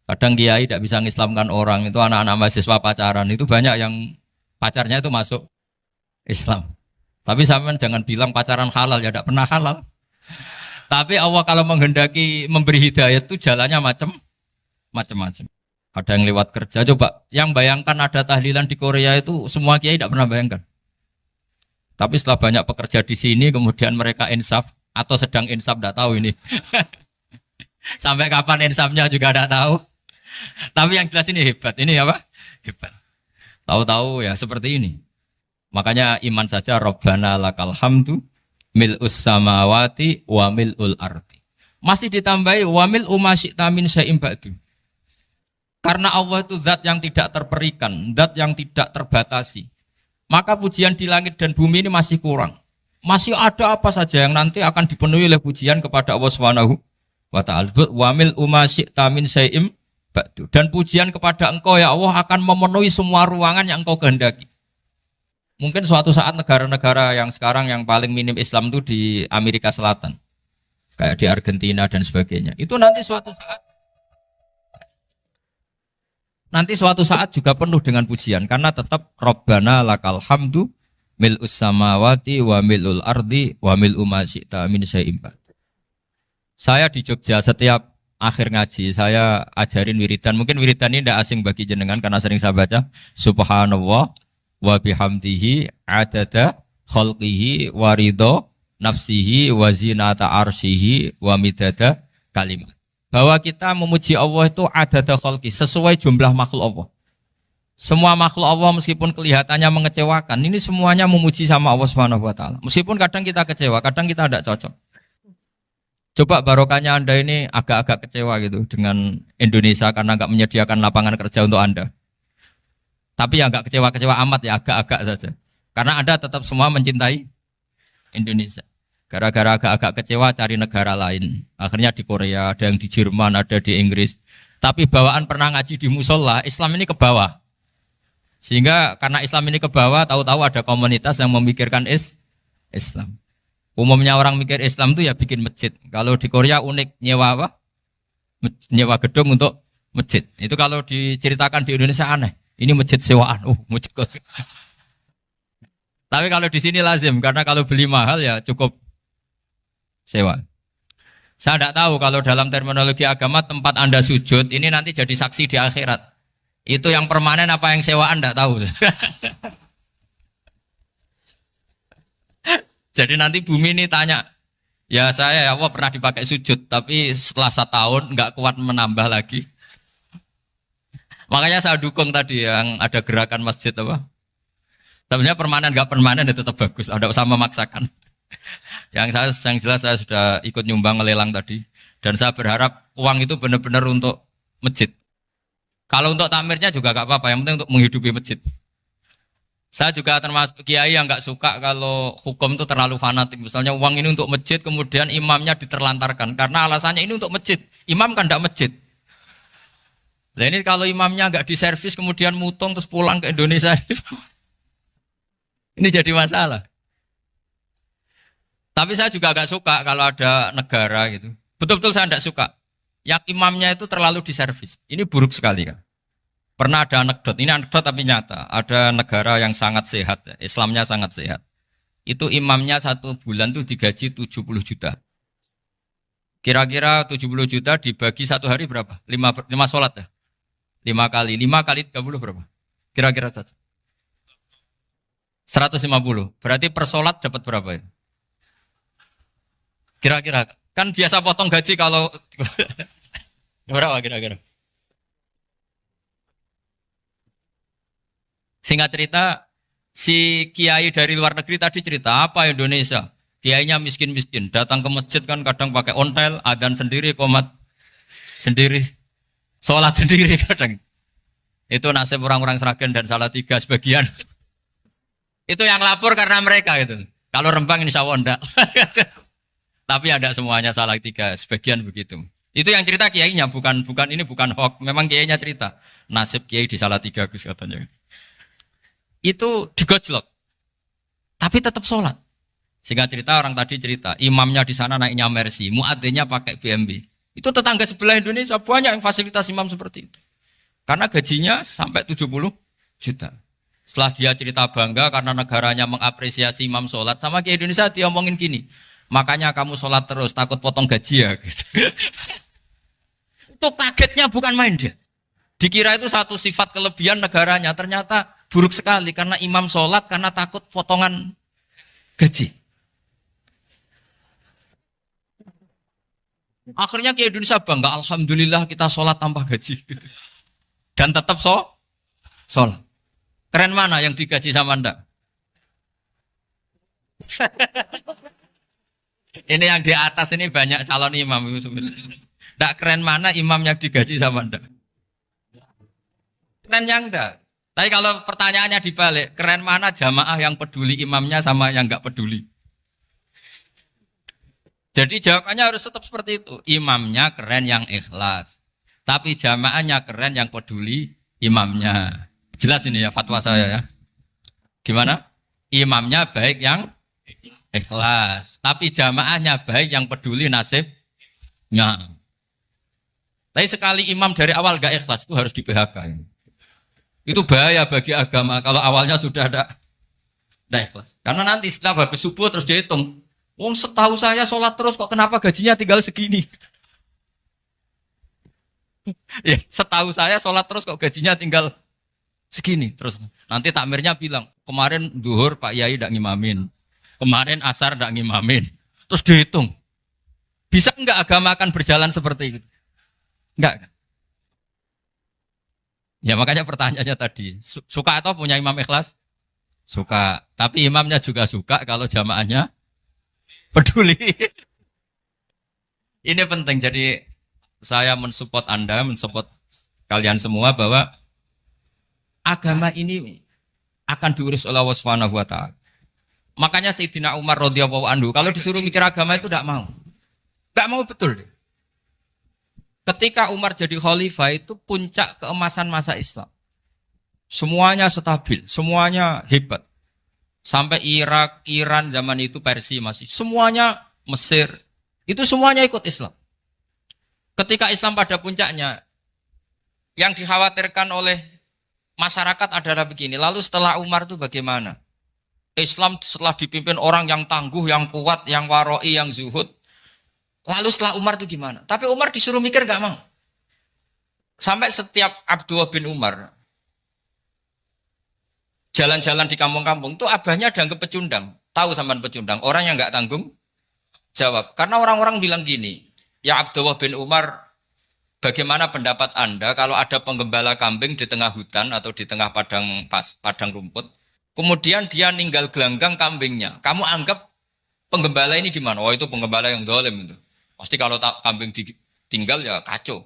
Kadang kiai tidak bisa mengislamkan orang, itu anak-anak mahasiswa pacaran, itu banyak yang pacarnya itu masuk Islam. Tapi sampean jangan bilang pacaran halal, ya tidak pernah halal. Tapi Allah kalau menghendaki memberi hidayah itu jalannya macam-macam. Ada yang lewat kerja, coba yang bayangkan ada tahlilan di Korea itu semua kiai tidak pernah bayangkan. Tapi setelah banyak pekerja di sini, kemudian mereka insaf atau sedang insaf, tidak tahu ini. Sampai kapan insafnya juga tidak tahu. Tapi yang jelas ini hebat. Ini apa? Hebat. Tahu-tahu ya seperti ini. Makanya iman saja Rabbana lakal hamdu mil'us samawati wa mil'ul ardi. Masih ditambahi wa mil'u ma syi'ta min syai'im ba'du. Karena Allah itu zat yang tidak terperikan, zat yang tidak terbatasi. Maka pujian di langit dan bumi ini masih kurang. Masih ada apa saja yang nanti akan dipenuhi oleh pujian kepada Allah Subhanahu wa ta'ala. Wa mil'u ma syi'ta min syai'im ba'du. Dan pujian kepada Engkau ya Allah akan memenuhi semua ruangan yang Engkau kehendaki. Mungkin suatu saat negara-negara yang sekarang yang paling minim Islam itu di Amerika Selatan. Kayak di Argentina dan sebagainya. Itu nanti suatu saat juga penuh dengan pujian. Karena tetap Rabbana lakal hamdu mil'us samawati wa mil'ul ardi wa mil'u ma syi'ta min syai'im ba'du. Saya di Jogja setiap akhir ngaji saya ajarin wiridan. Mungkin wiridan ini tidak asing bagi jenengan karena sering saya baca. Subhanallah wa bihamdihi adada khalqihi wa ridho nafsihi wa zinata arsyihi wa midada kalimat. Bahwa kita memuji Allah itu adada khalqi, sesuai jumlah makhluk Allah. Semua makhluk Allah meskipun kelihatannya mengecewakan, ini semuanya memuji sama Allah Subhanahu wa taala. Meskipun kadang kita kecewa, kadang kita tidak cocok. Coba barokahnya Anda ini agak-agak kecewa gitu dengan Indonesia karena nggak menyediakan lapangan kerja untuk Anda. Tapi ya nggak kecewa-kecewa amat ya, agak-agak saja. Karena Anda tetap semua mencintai Indonesia. Gara-gara agak-agak kecewa cari negara lain. Akhirnya di Korea, ada yang di Jerman, ada di Inggris. Tapi bawaan pernah ngaji di musola, Islam ini ke bawah. Sehingga karena Islam ini ke bawah, tahu-tahu ada komunitas yang memikirkan Islam. Umumnya orang mikir Islam itu ya bikin masjid. Kalau di Korea unik, nyewa apa? Nyewa gedung untuk masjid. Itu kalau diceritakan di Indonesia aneh. Ini masjid sewaan. Masjid. Tapi kalau di sini lazim, karena kalau beli mahal ya cukup sewa. Saya tidak tahu kalau dalam terminologi agama tempat Anda sujud, ini nanti jadi saksi di akhirat. Itu yang permanen apa yang sewaan tidak tahu. Jadi nanti bumi ini tanya, ya saya ya Allah pernah dipakai sujud, tapi setelah 1 tahun nggak kuat menambah lagi. Makanya saya dukung tadi yang ada gerakan masjid apa. Sebenarnya permanen nggak permanen itu tetap bagus, tidak usah memaksakan. Yang jelas saya sudah ikut nyumbang lelang tadi, dan saya berharap uang itu benar-benar untuk masjid. Kalau untuk tamirnya juga gak apa-apa, yang penting untuk menghidupi masjid. Saya juga termasuk kiai yang gak suka kalau hukum itu terlalu fanatik. Misalnya uang ini untuk masjid, kemudian imamnya diterlantarkan. Karena alasannya ini untuk masjid. Imam kan gak masjid. Nah ini kalau imamnya gak diservis, kemudian mutung terus pulang ke Indonesia. Ini jadi masalah. Tapi saya juga gak suka kalau ada negara gitu. Betul-betul saya gak suka. Yang imamnya itu terlalu diservis. Ini buruk sekali kan. Pernah ada anekdot, ini anekdot tapi nyata. Ada negara yang sangat sehat, Islamnya sangat sehat. Itu imamnya 1 bulan tuh digaji 70 juta. Kira-kira 70 juta dibagi 1 hari berapa? 5 sholat ya? 5 kali 30 berapa? Kira-kira saja. 150. Berarti per sholat dapat berapa ya? Kira-kira. Kan biasa potong gaji kalau berapa kira-kira? Singkat cerita, si kiai dari luar negeri tadi cerita apa Indonesia? Kiainya miskin-miskin, datang ke masjid kan kadang pakai ontel, adzan sendiri, qomat sendiri, sholat sendiri kadang. Itu nasib orang-orang Sragen dan Salatiga sebagian. Itu yang lapor karena mereka itu. Kalau Rembang insya Allah enggak. Tapi ada semuanya Salatiga, sebagian begitu. Itu yang cerita kiainya, bukan ini bukan hoax. Memang kiainya cerita. Nasib kiai di Salatiga Gus katanya. Itu digojlok. Tapi tetap sholat. Sehingga cerita orang tadi cerita, imamnya di sana naiknya Mercy, muadzinnya pakai BMW. Itu tetangga sebelah Indonesia banyak yang fasilitas imam seperti itu. Karena gajinya sampai 70 juta. Setelah dia cerita bangga karena negaranya mengapresiasi imam sholat, sama kiai Indonesia dia omongin gini, makanya kamu sholat terus, takut potong gaji ya. Gitu. Itu kagetnya bukan main dia. Dikira itu satu sifat kelebihan negaranya, ternyata buruk sekali karena imam sholat karena takut potongan gaji. Akhirnya kiai Indonesia bangga, alhamdulillah kita sholat tanpa gaji. Dan tetap sholat. Keren mana yang digaji sama Anda? Ini yang di atas ini banyak calon imam. Tidak keren mana imam yang digaji sama Anda? Keren yang enggak. Tapi kalau pertanyaannya dibalik, keren mana jamaah yang peduli imamnya sama yang enggak peduli? Jadi jawabannya harus tetap seperti itu. Imamnya keren yang ikhlas. Tapi jamaahnya keren yang peduli imamnya. Jelas ini ya fatwa saya ya. Gimana? Imamnya baik yang ikhlas. Tapi jamaahnya baik yang peduli nasibnya. Tapi sekali imam dari awal gak ikhlas itu harus di PHK. Itu bahaya bagi agama kalau awalnya sudah ada ikhlas. Karena nanti setelah habis subuh terus dihitung. Wong setahu saya sholat terus kok kenapa gajinya tinggal segini? Ya, setahu saya sholat terus kok gajinya tinggal segini. Terus nanti takmirnya bilang, kemarin duhur Pak Yai tidak ngimamin. Kemarin asar ndak ngimamin. Terus dihitung. Bisa enggak agama akan berjalan seperti itu? Enggak kan? Ya makanya pertanyaannya tadi, suka atau punya imam ikhlas? Suka. Tapi imamnya juga suka kalau jamaahnya peduli. Ini penting. Jadi saya mensupport Anda, mensupport kalian semua bahwa agama ini akan diurus oleh Allah Subhanahu wa taala. Makanya Sayyidina Umar radhiyallahu anhu kalau disuruh mikir agama itu tidak mau. Tidak mau betul. Ketika Umar jadi khalifah itu puncak keemasan masa Islam. Semuanya stabil, semuanya hebat. Sampai Irak, Iran zaman itu Persia masih. Semuanya Mesir. Itu semuanya ikut Islam. Ketika Islam pada puncaknya, yang dikhawatirkan oleh masyarakat adalah begini. Lalu setelah Umar itu bagaimana? Islam setelah dipimpin orang yang tangguh, yang kuat, yang waroi, yang zuhud. Lalu setelah Umar itu gimana? Tapi Umar disuruh mikir gak mau. Sampai setiap Abdullah bin Umar jalan-jalan di kampung-kampung itu abahnya dianggap pecundang. Tahu sampean pecundang? Orang yang gak tanggung jawab. Karena orang-orang bilang gini, ya Abdullah bin Umar, bagaimana pendapat Anda kalau ada penggembala kambing di tengah hutan atau di tengah padang rumput, kemudian dia ninggal gelanggang kambingnya. Kamu anggap penggembala ini gimana? Oh itu penggembala yang dolim itu. Pasti kalau kambing ditinggal ya kacau.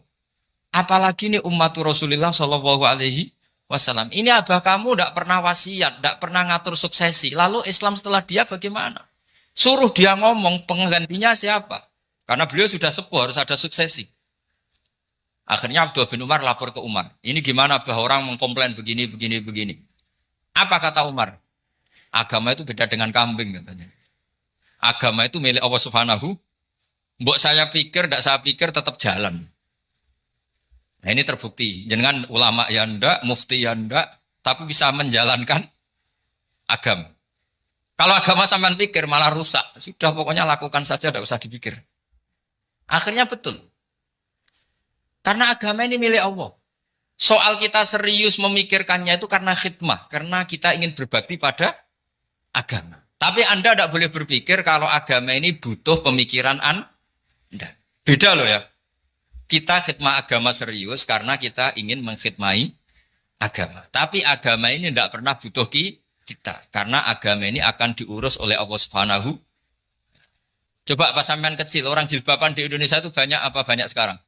Apalagi ini umatur Rasulullah Shallallahu Alaihi Wasallam. Ini abah kamu tidak pernah wasiat, tidak pernah ngatur suksesi. Lalu Islam setelah dia bagaimana? Suruh dia ngomong penggantinya siapa? Karena beliau sudah sepuh harus ada suksesi. Akhirnya Abdullah bin Umar lapor ke Umar. Ini gimana abah orang mengkomplain begini. Apa kata Umar? Agama itu beda dengan kambing katanya. Agama itu milik Allah Subhanahu. Mbok saya pikir, tidak saya pikir tetap jalan. Nah ini terbukti. Jangan ulama ya ndak, mufti ya ndak, tapi bisa menjalankan agama. Kalau agama sampean pikir malah rusak. Sudah pokoknya lakukan saja, tidak usah dipikir. Akhirnya betul. Karena agama ini milik Allah. Soal kita serius memikirkannya itu karena khidmah. Karena kita ingin berbakti pada agama. Tapi Anda tidak boleh berpikir kalau agama ini butuh pemikiran Anda. Beda loh ya. Kita khidmah agama serius karena kita ingin mengkhidmai agama. Tapi agama ini tidak pernah butuh kita. Karena agama ini akan diurus oleh Allah Subhanahu. Coba pas sampean kecil, orang jilbaban di Indonesia itu banyak apa banyak sekarang?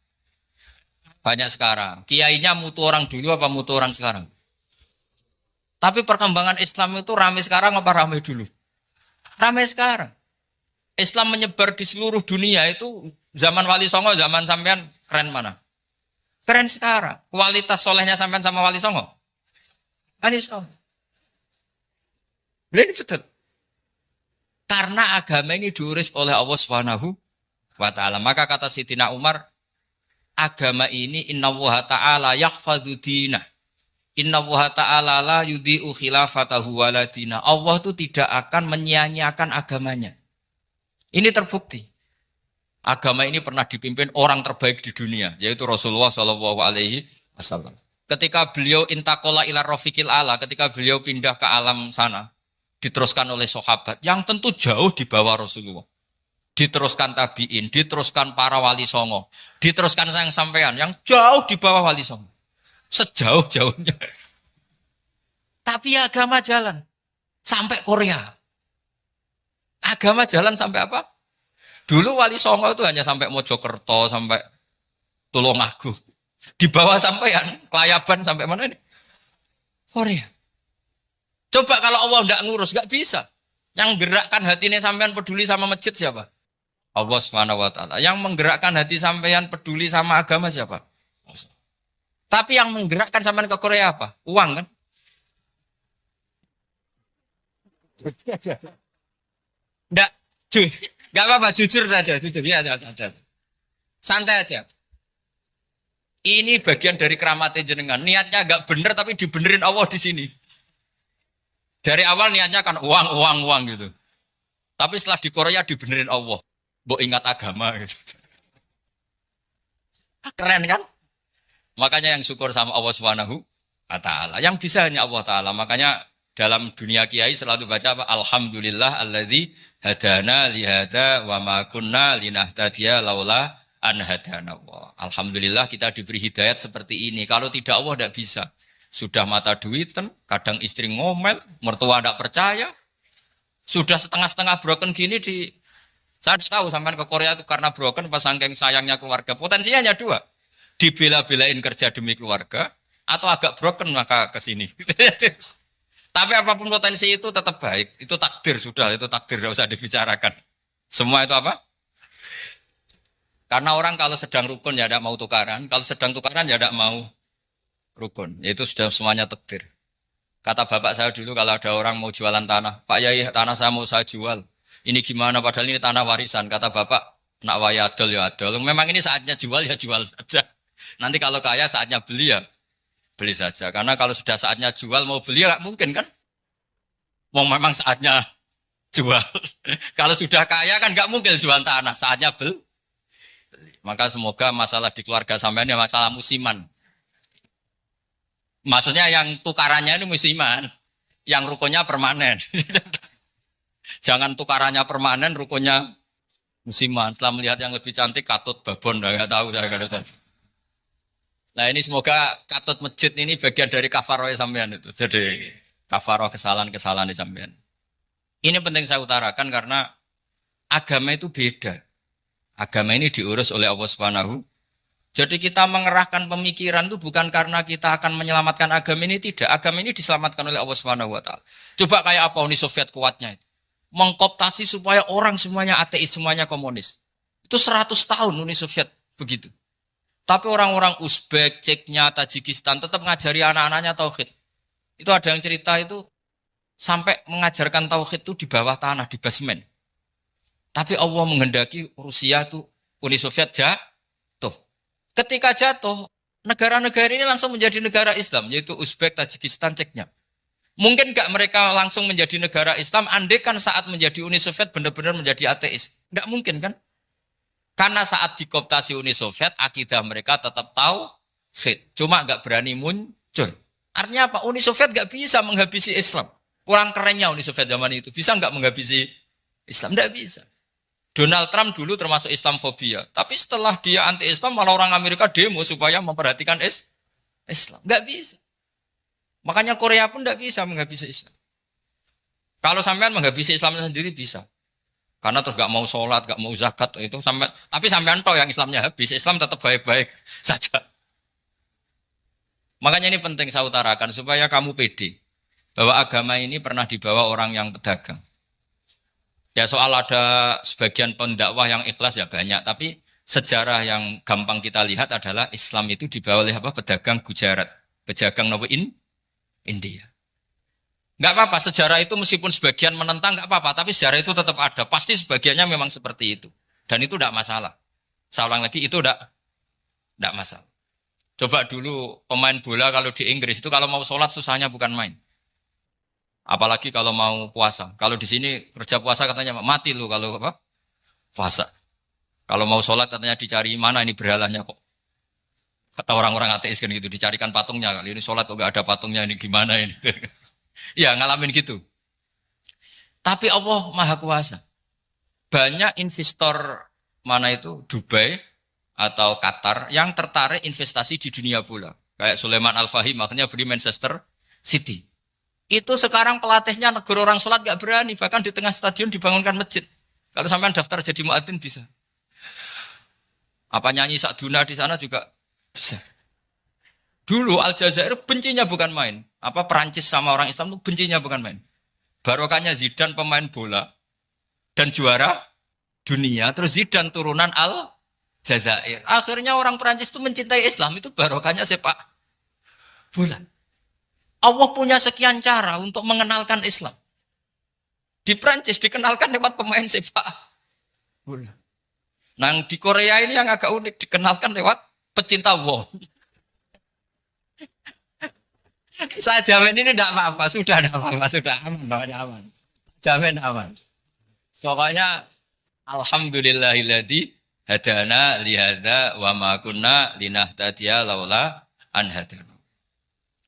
Banyak sekarang. Kiainya mutu orang dulu apa mutu orang sekarang? Tapi perkembangan Islam itu ramai sekarang apa ramai dulu? Ramai sekarang. Islam menyebar di seluruh dunia itu zaman Wali Songo, zaman sampean keren mana? Keren sekarang. Kualitas solehnya sampean sama Wali Songo? Wali Songo. Ini betul. Karena agama ini diurus oleh Allah Subhanahu wa taala. Maka kata Sayyidina Umar, agama ini innallaha ta'ala yahfadzu dinah. Innallaha ta'ala la yudhi'u khilafatahu waladina. Allah itu tidak akan menyia-nyiakan agamanya. Ini terbukti. Agama ini pernah dipimpin orang terbaik di dunia, yaitu Rasulullah Shallallahu Alaihi Wasallam. Ketika beliau intakola ila rofiqil ala, ketika beliau pindah ke alam sana, diteruskan oleh sahabat yang tentu jauh di bawah Rasulullah. Diteruskan tabiin, diteruskan para wali songo, diteruskan sayang sampean yang jauh di bawah wali songo. Sejauh-jauhnya. Tapi agama jalan sampai Korea. Agama jalan sampai apa? Dulu Wali Songo itu hanya sampai Mojokerto, sampai Tulungagung. Di bawah sampean, Kelayaban sampai mana ini? Korea. Coba kalau Allah tidak ngurus, nggak bisa. Yang gerakkan hatinya sampean peduli sama masjid siapa? Allah Subhanahu wa taala. Yang menggerakkan hati sampean peduli sama agama siapa? Tapi yang menggerakkan sampean ke Korea apa? Uang kan? Enggak, enggak apa-apa, jujur saja, jujur ya, ada. Santai aja. Ini bagian dari keramatnya jenengan. Niatnya enggak benar tapi dibenerin Allah di sini. Dari awal niatnya kan uang gitu. Tapi setelah di Korea dibenerin Allah. Mbok ingat agama gitu. Keren kan? Makanya yang syukur sama Allah Subhanahu wa taala. Yang bisa hanya Allah taala. Makanya dalam dunia kiai selalu baca apa? Alhamdulillah alladzi hadana li hadza wa ma kunna linahtadiya laula an hadana Allah. Alhamdulillah kita diberi hidayat seperti ini. Kalau tidak Allah tidak bisa. Sudah mata duitan, kadang istri ngomel, mertua tidak percaya. Sudah setengah-setengah broken gini saya tahu sampai ke Korea itu karena broken pas saking sayangnya keluarga. Potensinya hanya dua. Dibela-belain kerja demi keluarga atau agak broken maka ke sini. Tapi apapun potensi itu tetap baik. Itu takdir sudah, itu takdir tidak usah dibicarakan. Semua itu apa? Karena orang kalau sedang rukun ya tidak mau tukaran, kalau sedang tukaran ya tidak mau rukun. Itu sudah semuanya takdir. Kata bapak saya dulu kalau ada orang mau jualan tanah, Pak Yai tanah saya mau saya jual. Ini gimana padahal ini tanah warisan. Kata bapak, nak waya adol ya adol. Memang ini saatnya jual ya jual saja. Nanti kalau kaya saatnya beli ya beli saja. Karena kalau sudah saatnya jual mau beli ya nggak mungkin kan. Mau memang saatnya jual. Kalau sudah kaya kan nggak mungkin jual tanah. Saatnya beli. Maka semoga masalah di keluarga sampean ya masalah musiman. Maksudnya yang tukarannya ini musiman. Yang rukunnya permanen. Jangan tukarannya permanen, rukunnya musiman. Setelah melihat yang lebih cantik, katut babon. Nggak tahu saya kata. Nah ini semoga katut masjid ini bagian dari kafaroh sampean itu. Jadi kafaroh kesalahan-kesalahan di sampean. Ini penting saya utarakan karena agama itu beda. Agama ini diurus oleh Allah Subhanahu. Jadi kita mengerahkan pemikiran itu bukan karena kita akan menyelamatkan agama ini, tidak. Agama ini diselamatkan oleh Allah Subhanahu wa taala. Coba kayak apa Uni Soviet kuatnya itu. Mengkooptasi supaya orang semuanya ateis, semuanya komunis. Itu 100 tahun Uni Soviet begitu. Tapi orang-orang Uzbek, Ceknya, Tajikistan tetap mengajari anak-anaknya tauhid. Itu ada yang cerita itu sampai mengajarkan tauhid itu di bawah tanah, di basement. Tapi Allah menghendaki Rusia itu Uni Soviet jatuh. Ketika jatuh, negara-negara ini langsung menjadi negara Islam, yaitu Uzbek, Tajikistan, Ceknya. Mungkin nggak mereka langsung menjadi negara Islam, andai kan saat menjadi Uni Soviet benar-benar menjadi ateis. Nggak mungkin kan? Karena saat dikooptasi Uni Soviet, akidah mereka tetap tauhid. Cuma nggak berani muncul. Artinya apa? Uni Soviet nggak bisa menghabisi Islam. Kurang kerennya Uni Soviet zaman itu. Bisa nggak menghabisi Islam? Nggak bisa. Donald Trump dulu termasuk Islamfobia. Tapi setelah dia anti-Islam, malah orang Amerika demo supaya memperhatikan Islam. Nggak bisa. Makanya Korea pun nggak bisa menghabisi Islam. Kalau sampean menghabisi Islam sendiri bisa. Karena terus nggak mau sholat, nggak mau zakat itu sampai. Tapi sampean tahu yang Islamnya habis, Islam tetap baik-baik saja. Makanya ini penting saya utarakan supaya kamu pede bahwa agama ini pernah dibawa orang yang pedagang. Ya soal ada sebagian pendakwah yang ikhlas ya banyak, tapi sejarah yang gampang kita lihat adalah Islam itu dibawa oleh pedagang Gujarat, pedagang India. Nggak apa-apa, sejarah itu meskipun sebagian menentang nggak apa-apa, tapi sejarah itu tetap ada. Pasti sebagiannya memang seperti itu. Dan itu tidak masalah. Saya ulang lagi, itu tidak masalah. Coba dulu pemain bola kalau di Inggris itu kalau mau sholat susahnya bukan main. Apalagi kalau mau puasa. Kalau di sini kerja puasa katanya mati lu kalau apa? Puasa. Kalau mau sholat katanya dicari mana ini berhalanya kok. Kata orang-orang ateis kan gitu, dicarikan patungnya. Kali ini sholat kok gak ada patungnya, ini gimana ini. Ya ngalamin gitu. Tapi Allah Maha Kuasa. Banyak investor mana itu Dubai atau Qatar yang tertarik investasi di dunia bola. Kayak Sulaiman Al-Fahim makanya beli Manchester City. Itu sekarang pelatihnya negara orang sholat gak berani. Bahkan di tengah stadion dibangunkan masjid. Kalau sampai daftar jadi muadzin bisa. Apa nyanyi Sakduna di sana juga bisa. Dulu Aljazair bencinya bukan main. Apa Perancis sama orang Islam itu bencinya bukan main. Barokahnya Zidane pemain bola dan juara dunia. Terus Zidane turunan Aljazair. Akhirnya orang Perancis itu mencintai Islam. Itu barokahnya sepak bola. Allah punya sekian cara untuk mengenalkan Islam. Di Perancis dikenalkan lewat pemain sepak bola. Nah di Korea ini yang agak unik dikenalkan lewat pecinta wong. Saya jamin ini tidak apa-apa, sudah tidak apa-apa, sudah aman. Jamin aman. Pokoknya alhamdulillahilladzi hadana lihada wa ma kunna linahtadiya laula an hadana.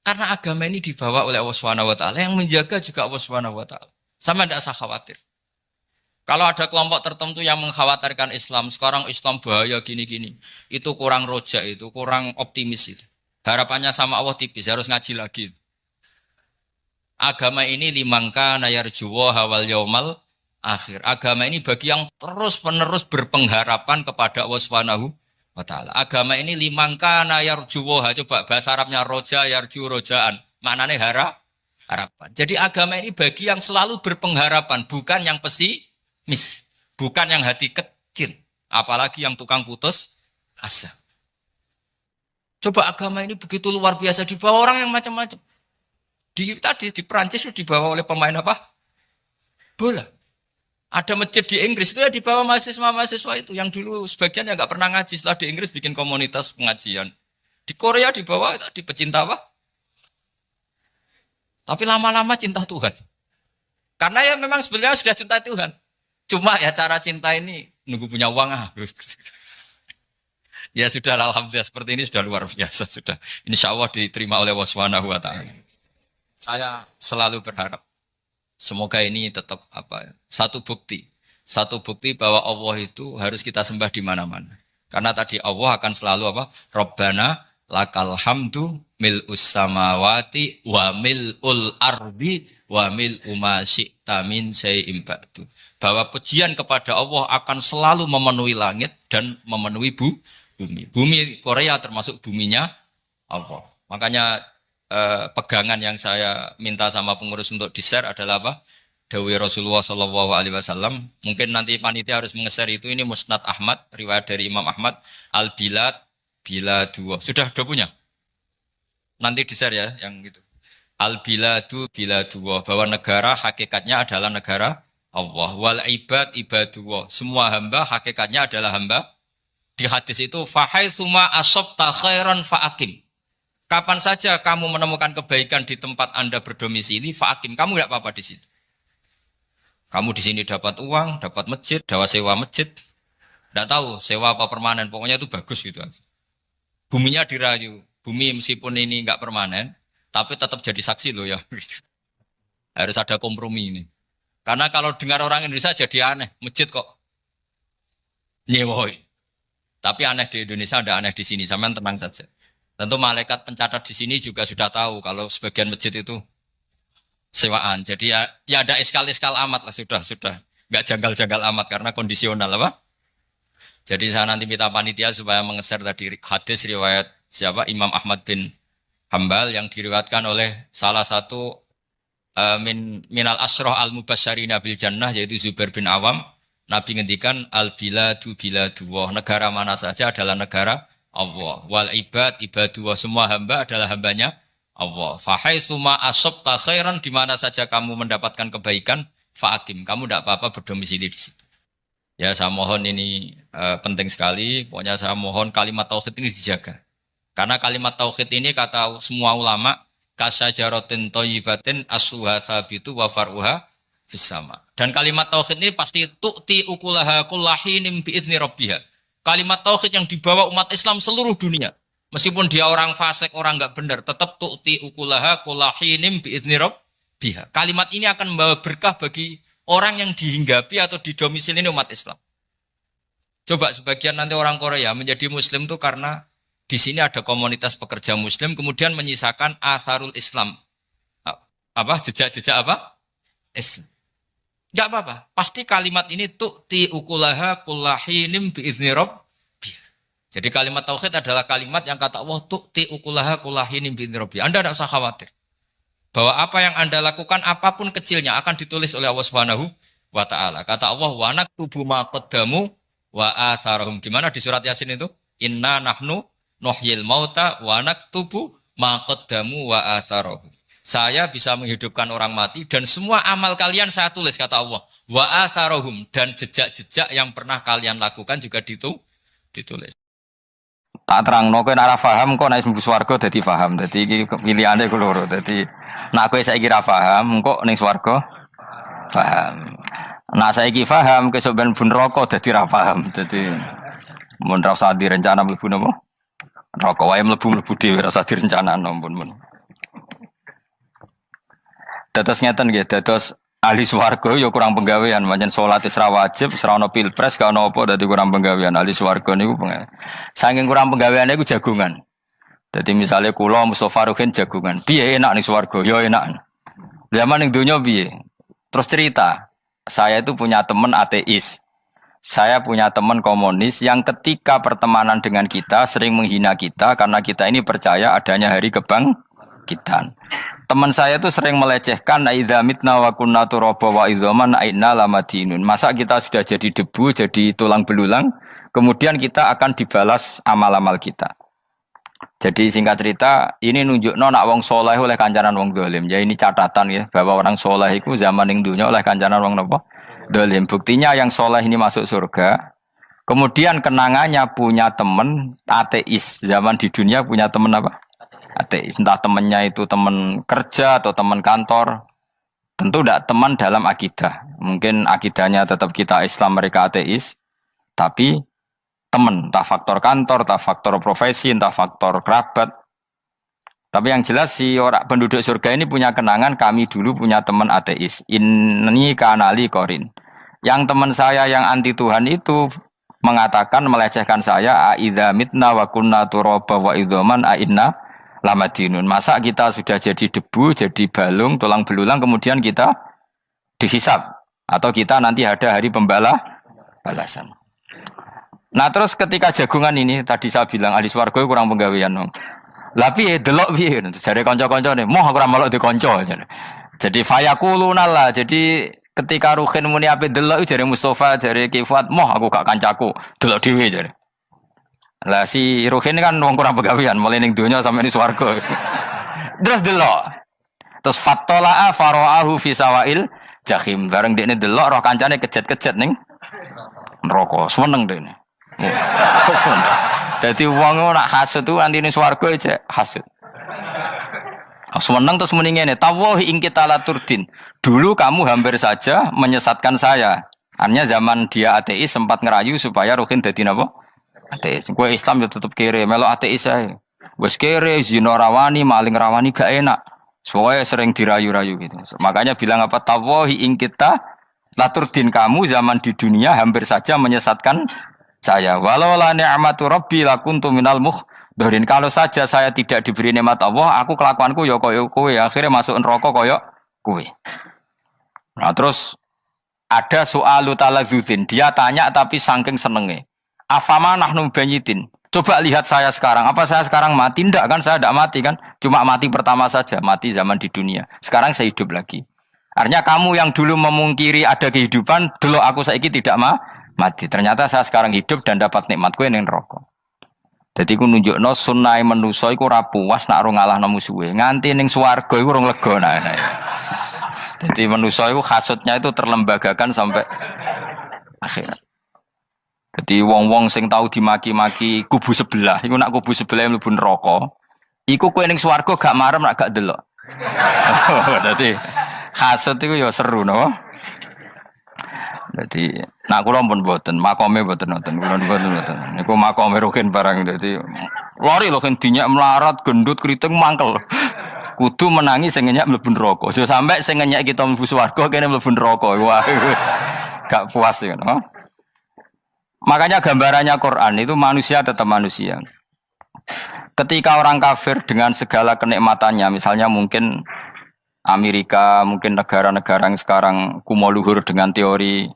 Karena agama ini dibawa oleh Allah Subhanahu wa taala, yang menjaga juga Allah Subhanahu wa taala. Sama tidak usah khawatir. Kalau ada kelompok tertentu yang mengkhawatirkan Islam, sekarang Islam bahaya gini-gini, itu kurang roja, itu kurang optimis itu. Harapannya sama Allah tipis, harus ngaji lagi. Agama ini limangka nayarjuwa hawal yaumal akhir. Agama ini bagi yang terus-menerus berpengharapan kepada Allah Subhanahu wa taala. Agama ini limangka nayarjuwa, coba bahasa Arabnya roja, yarju, rojaan. Maknanya harapan. Jadi agama ini bagi yang selalu berpengharapan, bukan yang pesimis, bukan yang hati kecil, apalagi yang tukang putus asa. Coba agama ini begitu luar biasa dibawa orang yang macam-macam. Di Perancis dibawa oleh pemain apa? Bola. Ada masjid di Inggris itu ya dibawa mahasiswa-mahasiswa itu yang dulu sebagian yang nggak pernah ngaji, setelah di Inggris bikin komunitas pengajian. Di Korea dibawa di pecinta apa? Tapi lama-lama cinta Tuhan. Karena ya memang sebenarnya sudah cinta Tuhan. Cuma ya cara cinta ini nunggu punya uang Ya sudah, alhamdulillah seperti ini sudah luar biasa sudah. Insya Allah diterima oleh Allah Subhanahu wa taala. Saya selalu berharap semoga ini tetap satu bukti bahwa Allah itu harus kita sembah di mana-mana. Karena tadi Allah akan selalu Rabbana lakal hamdu mil'us samawati wa mil'ul ardi wa mil'u ma syi'ta min syai'in ba'du. Bahwa pujian kepada Allah akan selalu memenuhi langit dan memenuhi bumi. Bumi Korea termasuk buminya Allah. Makanya pegangan yang saya minta sama pengurus untuk di-share adalah Dawi Rasulullah Shallallahu Alaihi Wasallam. Mungkin nanti panitia harus menge-share itu. Ini Musnad Ahmad, riwayat dari Imam Ahmad. Al-Bilad Biladuwa. Sudah punya? Nanti di-share ya, yang gitu. Al-Biladu Biladuwa. Bahwa negara hakikatnya adalah negara Allah. Wal ibad ibadullah. Semua hamba hakikatnya adalah hamba. Di hadis itu fahaitsuma asabta khairan fa'akim. Kapan saja kamu menemukan kebaikan di tempat Anda berdomisili, fa'akim, kamu enggak apa-apa di situ. Kamu di sini dapat uang, dapat masjid, dapat sewa masjid. Enggak tahu sewa apa permanen, pokoknya itu bagus gitu. Buminya dirayu. Bumi meskipun ini enggak permanen, tapi tetap jadi saksi loh ya. Harus ada kompromi ini. Karena kalau dengar orang Indonesia jadi aneh, masjid kok nyewoi. Tapi aneh di Indonesia, ada aneh di sini, sampean tenang saja. Tentu malaikat pencatat di sini juga sudah tahu kalau sebagian masjid itu sewaan. Jadi ya ada iskal-iskal amat lah, sudah. Enggak janggal-janggal amat karena kondisional Jadi saya nanti minta panitia supaya mengeser tadi hadis riwayat siapa? Imam Ahmad bin Hambal yang diriwayatkan oleh salah satu minal asroh al-mubasyarina bil jannah, yaitu Zubair bin Awam. Nabi ngendikan al-biladu biladullah, negara mana saja adalah negara Allah. Wal ibad ibadullah, semua hamba adalah hambanya Allah. Fahaitsuma asabta khairan, di mana saja kamu mendapatkan kebaikan, fa'akim, kamu tidak apa-apa berdomisili di situ. Ya, saya mohon ini penting sekali. Pokoknya saya mohon kalimat tauhid ini dijaga. Karena kalimat tauhid ini kata semua ulama, kasyajaratin thayyibatin asluha tsabitu wa far'uha fis sama. Dan kalimat tauhid ini pasti tu'ti ukulaha kullahinim bi'izni rabbiha. Kalimat tauhid yang dibawa umat Islam seluruh dunia. Meskipun dia orang fasik, orang enggak benar, tetap tu'ti ukulaha kullahinim bi'izni rabbiha. Kalimat ini akan membawa berkah bagi orang yang dihinggapi atau didomisili umat Islam. Coba sebagian nanti orang Korea menjadi muslim itu karena di sini ada komunitas pekerja muslim, kemudian menyisakan atharul Islam. Jejak-jejak Islam. Enggak apa-apa. Pasti kalimat ini tu'ti ukulaha kullahinim bi'izni rabbiha. Jadi kalimat tauhid adalah kalimat yang kata Allah tu'ti ukulaha kullahinim bi'izni rabbiha. Anda tidak usah khawatir. Bahwa apa yang Anda lakukan apapun kecilnya akan ditulis oleh Allah Subhanahu wa taala. Kata Allah wa naktubu ma qaddamu wa atharahum. Gimana di surat Yasin itu? Inna nahnu nuhyil mauta wa naktubu ma qaddamu wa atharahum. Saya bisa menghidupkan orang mati dan semua amal kalian saya tulis, kata Allah. Wa atharohum, dan jejak-jejak yang pernah kalian lakukan juga ditulis. Tak terang, no, nek ora paham kok nek mlebu swarga dadi paham. Dadi iki pilihane ku loro. Dadi nek kowe saiki ra paham, kok ning swarga paham. Nek saiki paham kesuk ben bun neraka dadi ra paham. Dadi mun ra usah direncana mlebu napa? Neraka wae mlebu dhewe ra usah direncanakno, mun. Dados ngeten nggih, dados ahli swarga ya kurang penggawean, pancen salat wis ra wajib, ora ono pilpres, gak ono apa dadi kurang penggawean. Ahli swarga niku saking kurang penggaweane iku jagungan. Dadi misalnya kula Mustofa Ruhin jagungan, piye enak ning swarga? Ya enak. Zaman ning donya piye? Terus cerita, saya itu punya teman ateis. Saya punya teman komunis yang ketika pertemanan dengan kita sering menghina kita karena kita ini percaya adanya hari kebangkitan. Teman saya itu sering melecehkan idza mitna wa kunna turaba wa idzaman aina lamadinun. Masa kita sudah jadi debu, jadi tulang belulang, kemudian kita akan dibalas amal-amal kita. Jadi singkat cerita, ini nunjukno nak wong soleh oleh kancanan wong dolim. Ya ini catatan ya bahwa orang soleh itu zaman ning dunya oleh kancanan wong napa? Dolim. Buktinya yang soleh ini masuk surga. Kemudian kenangannya punya teman ateis. Zaman di dunia punya teman apa? Ateis. Entah temannya itu teman kerja atau teman kantor. Tentu tidak teman dalam akidah. Mungkin akidahnya tetap kita Islam, mereka ateis. Tapi teman, entah faktor kantor, entah faktor profesi, entah faktor kerabat. Tapi yang jelas si orang penduduk surga ini punya kenangan, kami dulu punya teman ateis. Ini kanali korin. Yang teman saya yang anti Tuhan itu mengatakan, melecehkan saya, aidza mitna wa kunna turaba wa idzaman aina lamadinun. Masa kita sudah jadi debu, jadi balung, tulang belulang, kemudian kita dihisab. Atau kita nanti ada hari balasan. Nah terus ketika jagungan ini, tadi saya bilang ahli swarga kurang penggawean. Lah piye delok piye? Jare kanca-kancane, "Moh aku ora melok di kanca." Jadi fayakuluna lah. Jadi ketika Ruhin muni ape delok jare Mustofa, jare Kifat, "Moh aku gak kancaku, delok dhewe." Jare. Lah si Ruhin kan wong kurang penggawean, mulai ning donya sampe ning swarga. Terus delok. Terus fattala'a fara'ahu fi sawail jahim. Bareng dekne delok roh kancane kejet-kejet ning neraka. Seneng dekne. Jadi wong nak hasud tu nanti ning swarga aja hasud. Seneng terus muni ngene, tawahi ing kita laturdin. Dulu kamu hampir saja menyesatkan saya. Artinya zaman dia ateis sempat ngerayu supaya Ruhin dadi napa? Ateis. Kowe Islam ya tetep kere, melok ateis ae. Wis kere, zina rawani, maling rawani gak enak. Soalnya sering dirayu-rayu gitu. Makanya bilang apa? Tawahi ing kita laturdin, kamu zaman di dunia hampir saja menyesatkan saya. Walau la ni'matu rabbi lakuntu minal muhdharin. Kalau saja saya tidak diberi nikmat Allah, aku kelakuanku ya koyo kowe, akhirnya masuk neraka koyo kowe. Nah, terus ada soalu taladzudin. Dia tanya tapi saking senenge. Afama nahnu banyitin. Coba lihat saya sekarang. Apa saya sekarang mati? Tidak kan, saya tidak mati kan. Cuma mati pertama saja, mati zaman di dunia. Sekarang saya hidup lagi. Artinya kamu yang dulu memungkiri ada kehidupan, dulu aku saiki tidak mati. Ternyata saya sekarang hidup dan dapat nikmat kowe ning neraka. Dadi ku nunjukno sunah manusa iku ora puas nak ora ngalahno musuhe. Nganti ning swarga iku ora lega nah. Dadi manusa iku hasudnya itu terlembagakan sampai akhirat. Jadi wong-wong sing tahu dimaki-maki kubu sebelah, iku nak kubu sebelah mlebu neraka, iku kowe ning swarga gak marem nak gak delok. Dadi hasud iku ya seru no. Dadi nak kula pun mboten, makome mboten nonton, kula mboten. Niku makome Ruhin barang dadi lori lho kan dinyak melarat, gendut, kriting mangkel. Kudu menangi sing ngenyak mlebu neraka. Aja sampe sing ngenyak kita mlebu swarga kene mlebu neraka. Wah. Gak puas ya, no? Makanya gambarannya Quran itu manusia tetap manusia. Ketika orang kafir dengan segala kenikmatannya, misalnya mungkin Amerika, mungkin negara-negara yang sekarang kumo luhur dengan teori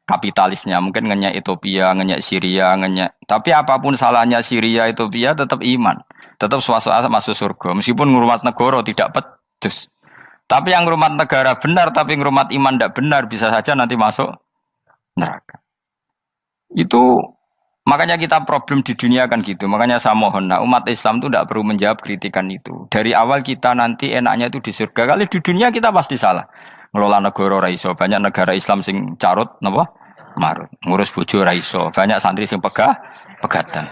kapitalisnya, mungkin ngenyak Ethiopia, ngenyak Syria, ngenyak. Tapi apapun salahnya Syria, Ethiopia tetap iman, tetap suasana masuk surga. Meskipun ngurmat negara tidak pedes. Tapi yang ngurmat negara benar, tapi ngurmat iman tidak benar, bisa saja nanti masuk neraka. Itu makanya kita problem di dunia kan gitu. Makanya saya mohon, nah, umat Islam itu tidak perlu menjawab kritikan itu. Dari awal kita nanti enaknya itu di surga. Kali di dunia kita pasti salah. Ngelola negara raiso. Banyak negara Islam sing carut, napa? Marut. Ngurus bojo raiso. Banyak santri sing pegatan.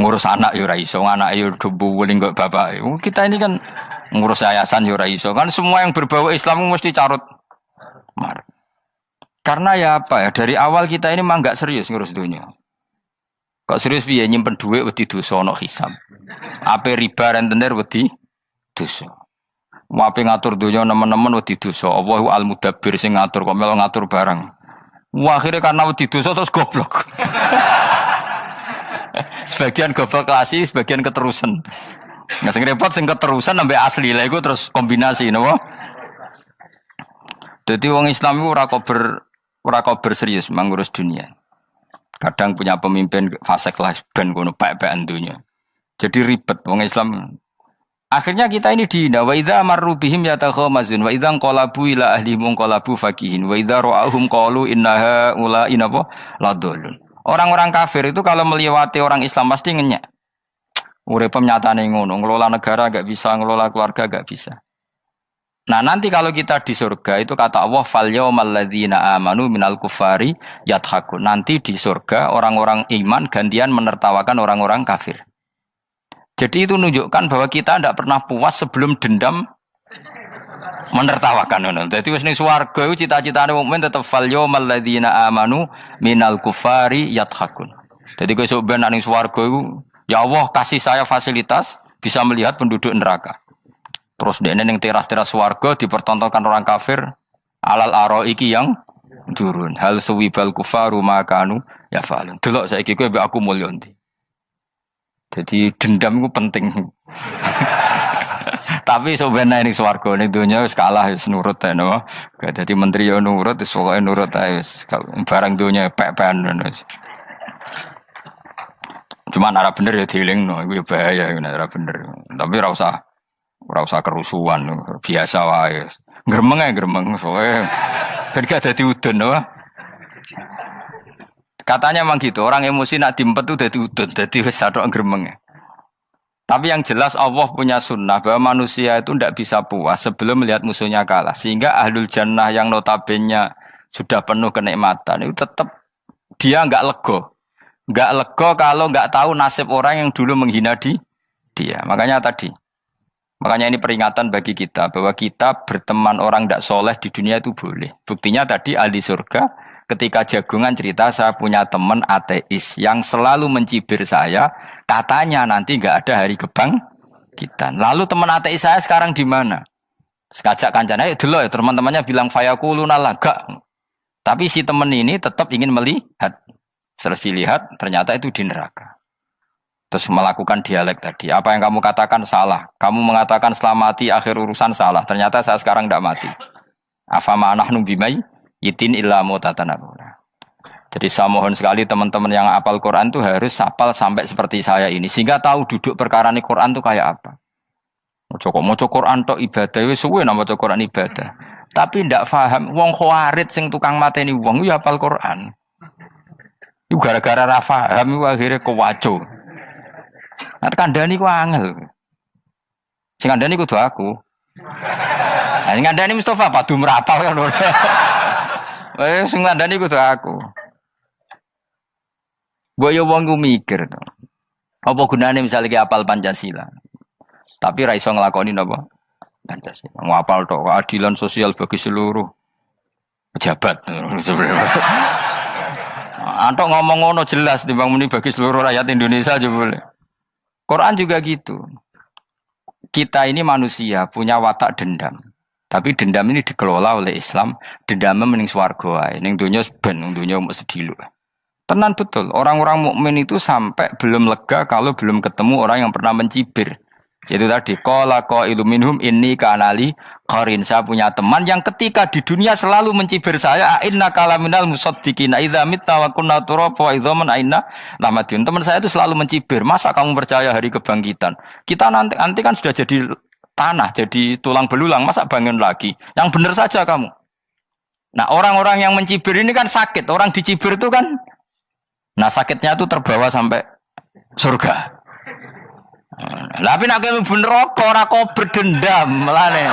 Ngurus anak yo raiso, anak yo debu weling kok bapak. Kita ini kan ngurus yayasan yo raiso. Kan semua yang berbau Islam mesti carut, marut. Karena ya apa ya, dari awal kita ini mah enggak serius ngurus dunia. Kok serius piye nyimpen dhuwit wedi dosa ana hisab. Ape riba rentenir wedi dosa. Wape ngatur dunia nemen-nemen wedi dosa. Allahu al-mudabbir sing ngatur kok melu ngatur barang. Wah, akhirnya karena wedi dosa terus goblok. Sebagian goblok klasi, sebagian keterusan. Nah, sing repot sing keterusan sampai asli lah iku terus kombinasi napa? Jadi wong Islam itu ora kober serius mengurus dunia. Kadang punya pemimpin fasik lah ben ngono pek-pekan dunia. Jadi ribet wong Islam. Akhirnya kita ini dihina. Wa idza marru bihim yatakhamazun wa idza qalabu ila ahlihim qalabu fakihin wa idza ra'ahum qalu innaha ula inapa ladallun. Orang-orang kafir itu kalau melewati orang Islam pasti ngenyek. Urip nyatane ngono, ngelola negara enggak bisa, ngelola keluarga enggak bisa. Nah, nanti kalau kita di surga itu kata Allah fal yaumal ladzina amanu minal kufari yadhakun. Nanti di surga orang-orang iman gantian menertawakan orang-orang kafir. Jadi itu menunjukkan bahwa kita tidak pernah puas sebelum dendam menertawakan. Jadi wis ning swarga iku cita-citane mukmin tetep fal yaumal ladzina amanu minal kufari yadhakun. Jadi kowe sok ben ning swarga iku ya Allah kasih saya fasilitas bisa melihat penduduk neraka. Terus dene ning teras-teras swarga dipertontonkan orang kafir alal araiki yang turun. Hal suwibal kufaru makanu ya fa'alun. Delok saiki kowe mbek aku mulya ndi. Jadi dendam itu penting. Tapi sebenarnya ini swarga ini dunia wis kalah wis nurut ya no. Jadi menteri yo nurut wis pokoke nurut ae wis barang dunia pek-pekan wis. Cuma ora bener ya dielingno iku ya bahaya ora bener. Tapi ora usah kerusuhan biasa wae. Gremeng ae gremeng soalnya ben gak dadi udun no. Katanya memang gitu, orang emosi nak diempet itu dadi udun, dadi wis satok gremeng. Tapi yang jelas Allah punya sunnah bahwa manusia itu tidak bisa puas sebelum melihat musuhnya kalah. Sehingga ahlul jannah yang notabene sudah penuh kenikmatan itu tetap dia enggak lego. Enggak lego kalau enggak tahu nasib orang yang dulu menghina dia. Makanya ini peringatan bagi kita bahwa kita berteman orang tidak soleh di dunia itu boleh. Buktinya tadi ahli surga ketika jagungan cerita saya punya teman ateis yang selalu mencibir saya, katanya nanti nggak ada hari kebangkitan. Lalu teman ateis saya sekarang di mana? Sekajak kancana, dulu ya teman-temannya bilang fayakuluna laga. Tapi si teman ini tetap ingin melihat. Setelah dilihat ternyata itu di neraka. Terus melakukan dialek tadi. Apa yang kamu katakan salah. Kamu mengatakan selamati akhir urusan salah. Ternyata saya sekarang tidak mati. Afama nahnu bimai yitin illa mutatanabuna. Jadi saya mohon sekali teman-teman yang hafal Quran itu harus hafal sampai seperti saya ini sehingga tahu duduk perkara ini Quran itu kayak apa. Maca Quran tok ibadah wis suwe nang maca Quran ibadah. Tapi ndak paham wong khawarit sing tukang mateni wong ya hafal Quran. Iku gara-gara ra paham iku akhire kewaco. Nah kandhani ku angel. Sing kandhani kudu aku. Nah sing kandhani Mustafa padu merapal kan. Sing ngandani kudu aku. Mbok yo wong ku mikir to. Apa gunane misalnya ki apal Pancasila. Tapi ra iso nglakoni napa? Pancasila. Ngapal tok keadilan sosial bagi seluruh pejabat. Antok ngomong ngono jelas timbang muni bagi seluruh rakyat Indonesia aja boleh. Quran juga gitu. Kita ini manusia punya watak dendam. Tapi dendam ini dikelola oleh Islam. Dendamnya mending swarga wae. Ning donya ben, ning donya mesti sediluk. Tenan betul. Orang-orang mukmin itu sampai belum lega kalau belum ketemu orang yang pernah mencibir. Itu tadi qala qailu minhum inni kanali qarin. Saya punya teman yang ketika di dunia selalu mencibir saya, inna kalaminal musaddiqina idza mitta wa kunna turaba wa idzaman aina lamadun. Teman saya itu selalu mencibir, masa kamu percaya hari kebangkitan? Kita nanti kan sudah jadi tanah, jadi tulang belulang, masa bangun lagi? Yang benar saja kamu. Nah, orang-orang yang mencibir ini kan sakit. Orang dicibir itu kan nah sakitnya itu terbawa sampai surga. Tapi nek mlebu neraka ora kok berdendam melane.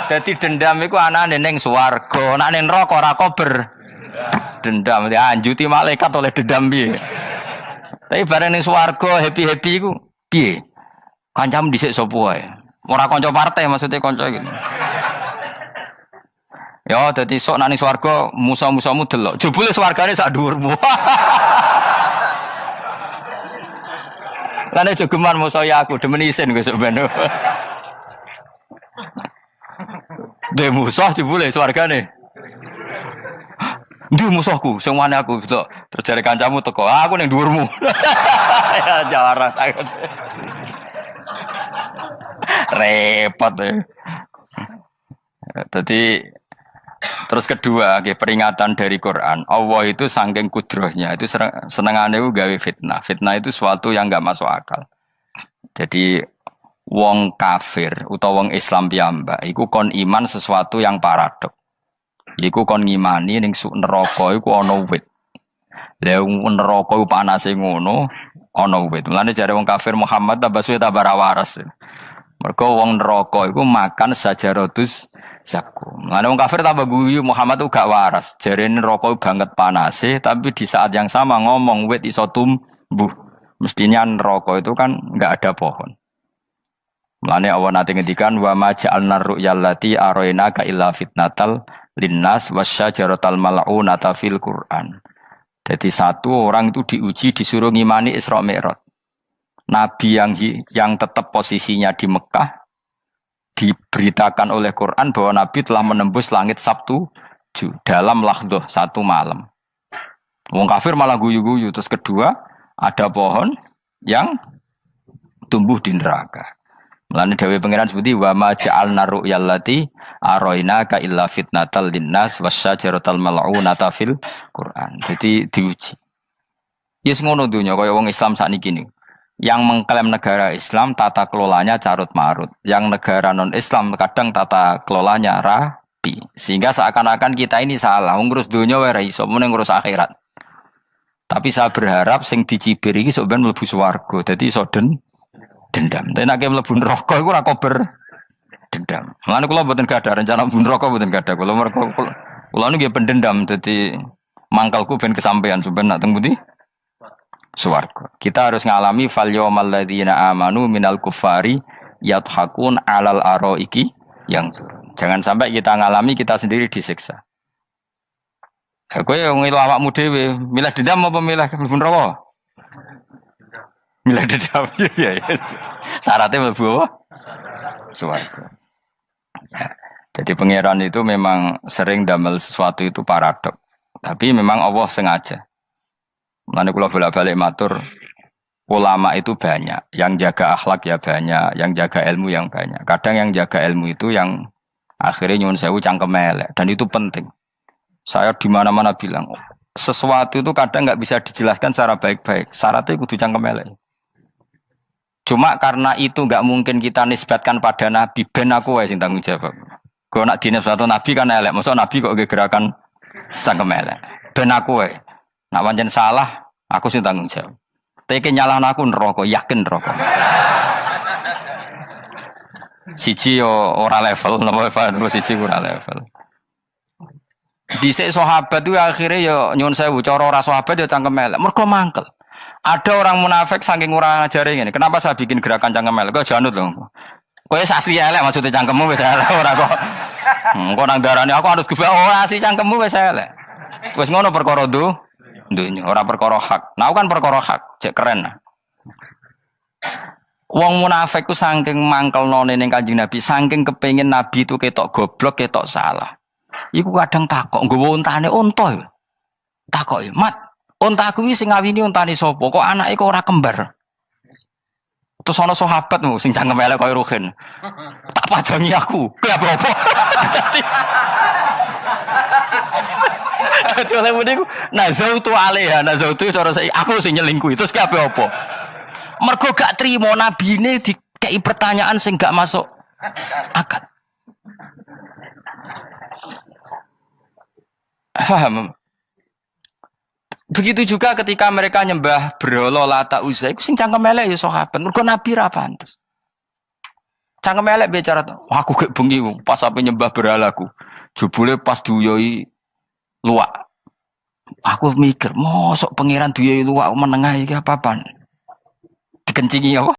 Dadi dendam iku anane ning swarga, nek ning neraka ora kok berdendam. Dianjuti malaikat oleh dendam piye. Tapi bareng ning swarga happy-happy iku piye? Kancam dhisik sapa wae. Ora kanca partai maksudnya kanca gitu. Ya dadi sok nek ning swarga musa-musamu delok. Jebule swargane sak dhuwurmu. Lane jogeman musa ya aku demen isin kowe sok ben. Dhe musuh jebule swargane. Ndi musuhku, sing wani aku betul. Terus jare kancamu teko, aku ning dhuwurmu. Ya jarak. Repot ya. Jadi terus kedua, peringatan dari Quran. Allah itu saking kudrohnya itu senengane itu gawe fitnah. Fitnah itu suatu yang enggak masuk akal. Jadi wong kafir utawa wong Islam piyambak iku kon iman sesuatu yang paradok. Iku kon ngimani ning neraka iku ana wit. Lah neraka iku panase ngono, ana wit. Mulane jare wong kafir Muhammad tambah suwe tambah ra waras. Mergo wong neraka iku makan sajaratus zakum. Mulane wong kafir tambah guyu Muhammad tuh gak waras. Jarene neraka banget panase, tapi di saat yang sama ngomong wit iso tumbuh. Mestinya neraka itu kan enggak ada pohon. Mulane Allah nate ngendikan wa ma ja'alna ru'yal lati arainaka illa fitnatal linnas wasyajaratal mal'unata fil Qur'an. Jadi satu orang itu diuji disuruh ngimani Isra Mi'raj. Nabi yang tetap posisinya di Mekah diberitakan oleh Quran bahwa Nabi telah menembus langit Sabtu dalam lahdoh satu malam. Wong kafir malah guyu-guyu. Terus kedua ada pohon yang tumbuh di neraka. Mulane dawuh pangeran seperti wa ma ja'alna ru'yal lati arainaka illa fitnatal linnas wasyajaratal mal'unata fil Qur'an. Jadi diuji. Yes ngono dunya kaya wong Islam sakniki niku. Yang mengklaim negara Islam tata kelolanya carut marut. Yang negara non Islam kadang tata kelolanya rapi. Sehingga seakan-akan kita ini salah. Ngurus dunya wae ra iso, mung ngurus akhirat. Tapi saya berharap sing dicibir iki sok ben mlebu swarga. Dadi iso dendam. Tapi nek mlebu neraka iku ora kober dendam. Mulane kula mboten gadah rencana mlebu neraka mboten gadah. Kula niku pendendam dadi mangkalku ben kesampaian sampeyan nak teng pundi? Swarga. Kita harus ngalami fal yawmal ladzina amanu minal kuffari yadhakun alal araiki yang jangan sampai kita ngalami kita sendiri disiksa. Kowe ngilu awakmu dhewe, milih dendam apa milih mlebu neraka? Milih dendam ya. Syaratnya mlebu apa? Swarga. Ya. Jadi pangeran itu memang sering damel sesuatu itu paradok. Tapi memang Allah sengaja. Mulane kula bolak-balik matur, ulama itu banyak, yang jaga akhlak ya banyak, yang jaga ilmu yang banyak. Kadang yang jaga ilmu itu yang akhirnya nyuwun sewu cangkem elek dan itu penting. Saya di mana-mana bilang, sesuatu itu kadang nggak bisa dijelaskan secara baik-baik. Syaratnya kudu cangkem elek. Cuma karena itu nggak mungkin kita nisbatkan pada Nabi, ben aku wae sing tanggung jawab. Kalau nak dinisbatkan Nabi kan elek, maksud Nabi kok gerakan cangkem elek. Ben aku wae. Nak pancen salah, aku sing tanggung jawab. Tapi nyalahno aku neraka, yakin neraka. Siji yo ora level, napa siji ora level. Dhisik sahabat itu akhirnya yo nyuwun sewu cara ora sahabat yo cangkem elek. Mergo mangkel. Ada orang munafik saking ora ngajari ngene. Kenapa saya bikin gerakan cangkem elek? Kok janut lho. Kowe asli elek maksudnya cangkemmu wis elek ora kok. Kok nang darane aku harus gefe asli cangkemmu wis elek. Wis ngono perkara dunya, ora perkara hak. Nah kan perkara hak, cek keren. Wong munafik ku saking mangkelnone ning Kanjeng Nabi, saking kepengin Nabi itu ketok goblok, ketok salah. Iku kadang takok nggowo untane unta. Takok, "Mat, untaku iki sing ngawini untane sapa? Kok anake kok ora kembar?" Terus ana sahabat sing cangkem elek koyo Ruhin. Tak pajangi aku. Kowe apa-apa? Dadi oleh muni ku nazautu alaiha, nazautu cara aku sing nyelingkuhi. Terus kowe apa-apa? Mergo gak trimo nabine dikei pertanyaan sing gak masuk akal. Paham? Begitu juga ketika mereka nyembah berhala Lata Uzza, iku sing cangkem elek ya sahabat. Mergo Nabi ra pantes. Cangkem elek bicara, aku gek bengi pas ape nyembah berhalaku. Jebule pas duyoi luwak. Aku mikir, mosok pangeran duyoi luwak menengah iki apa-apaan? Dikencingi apa?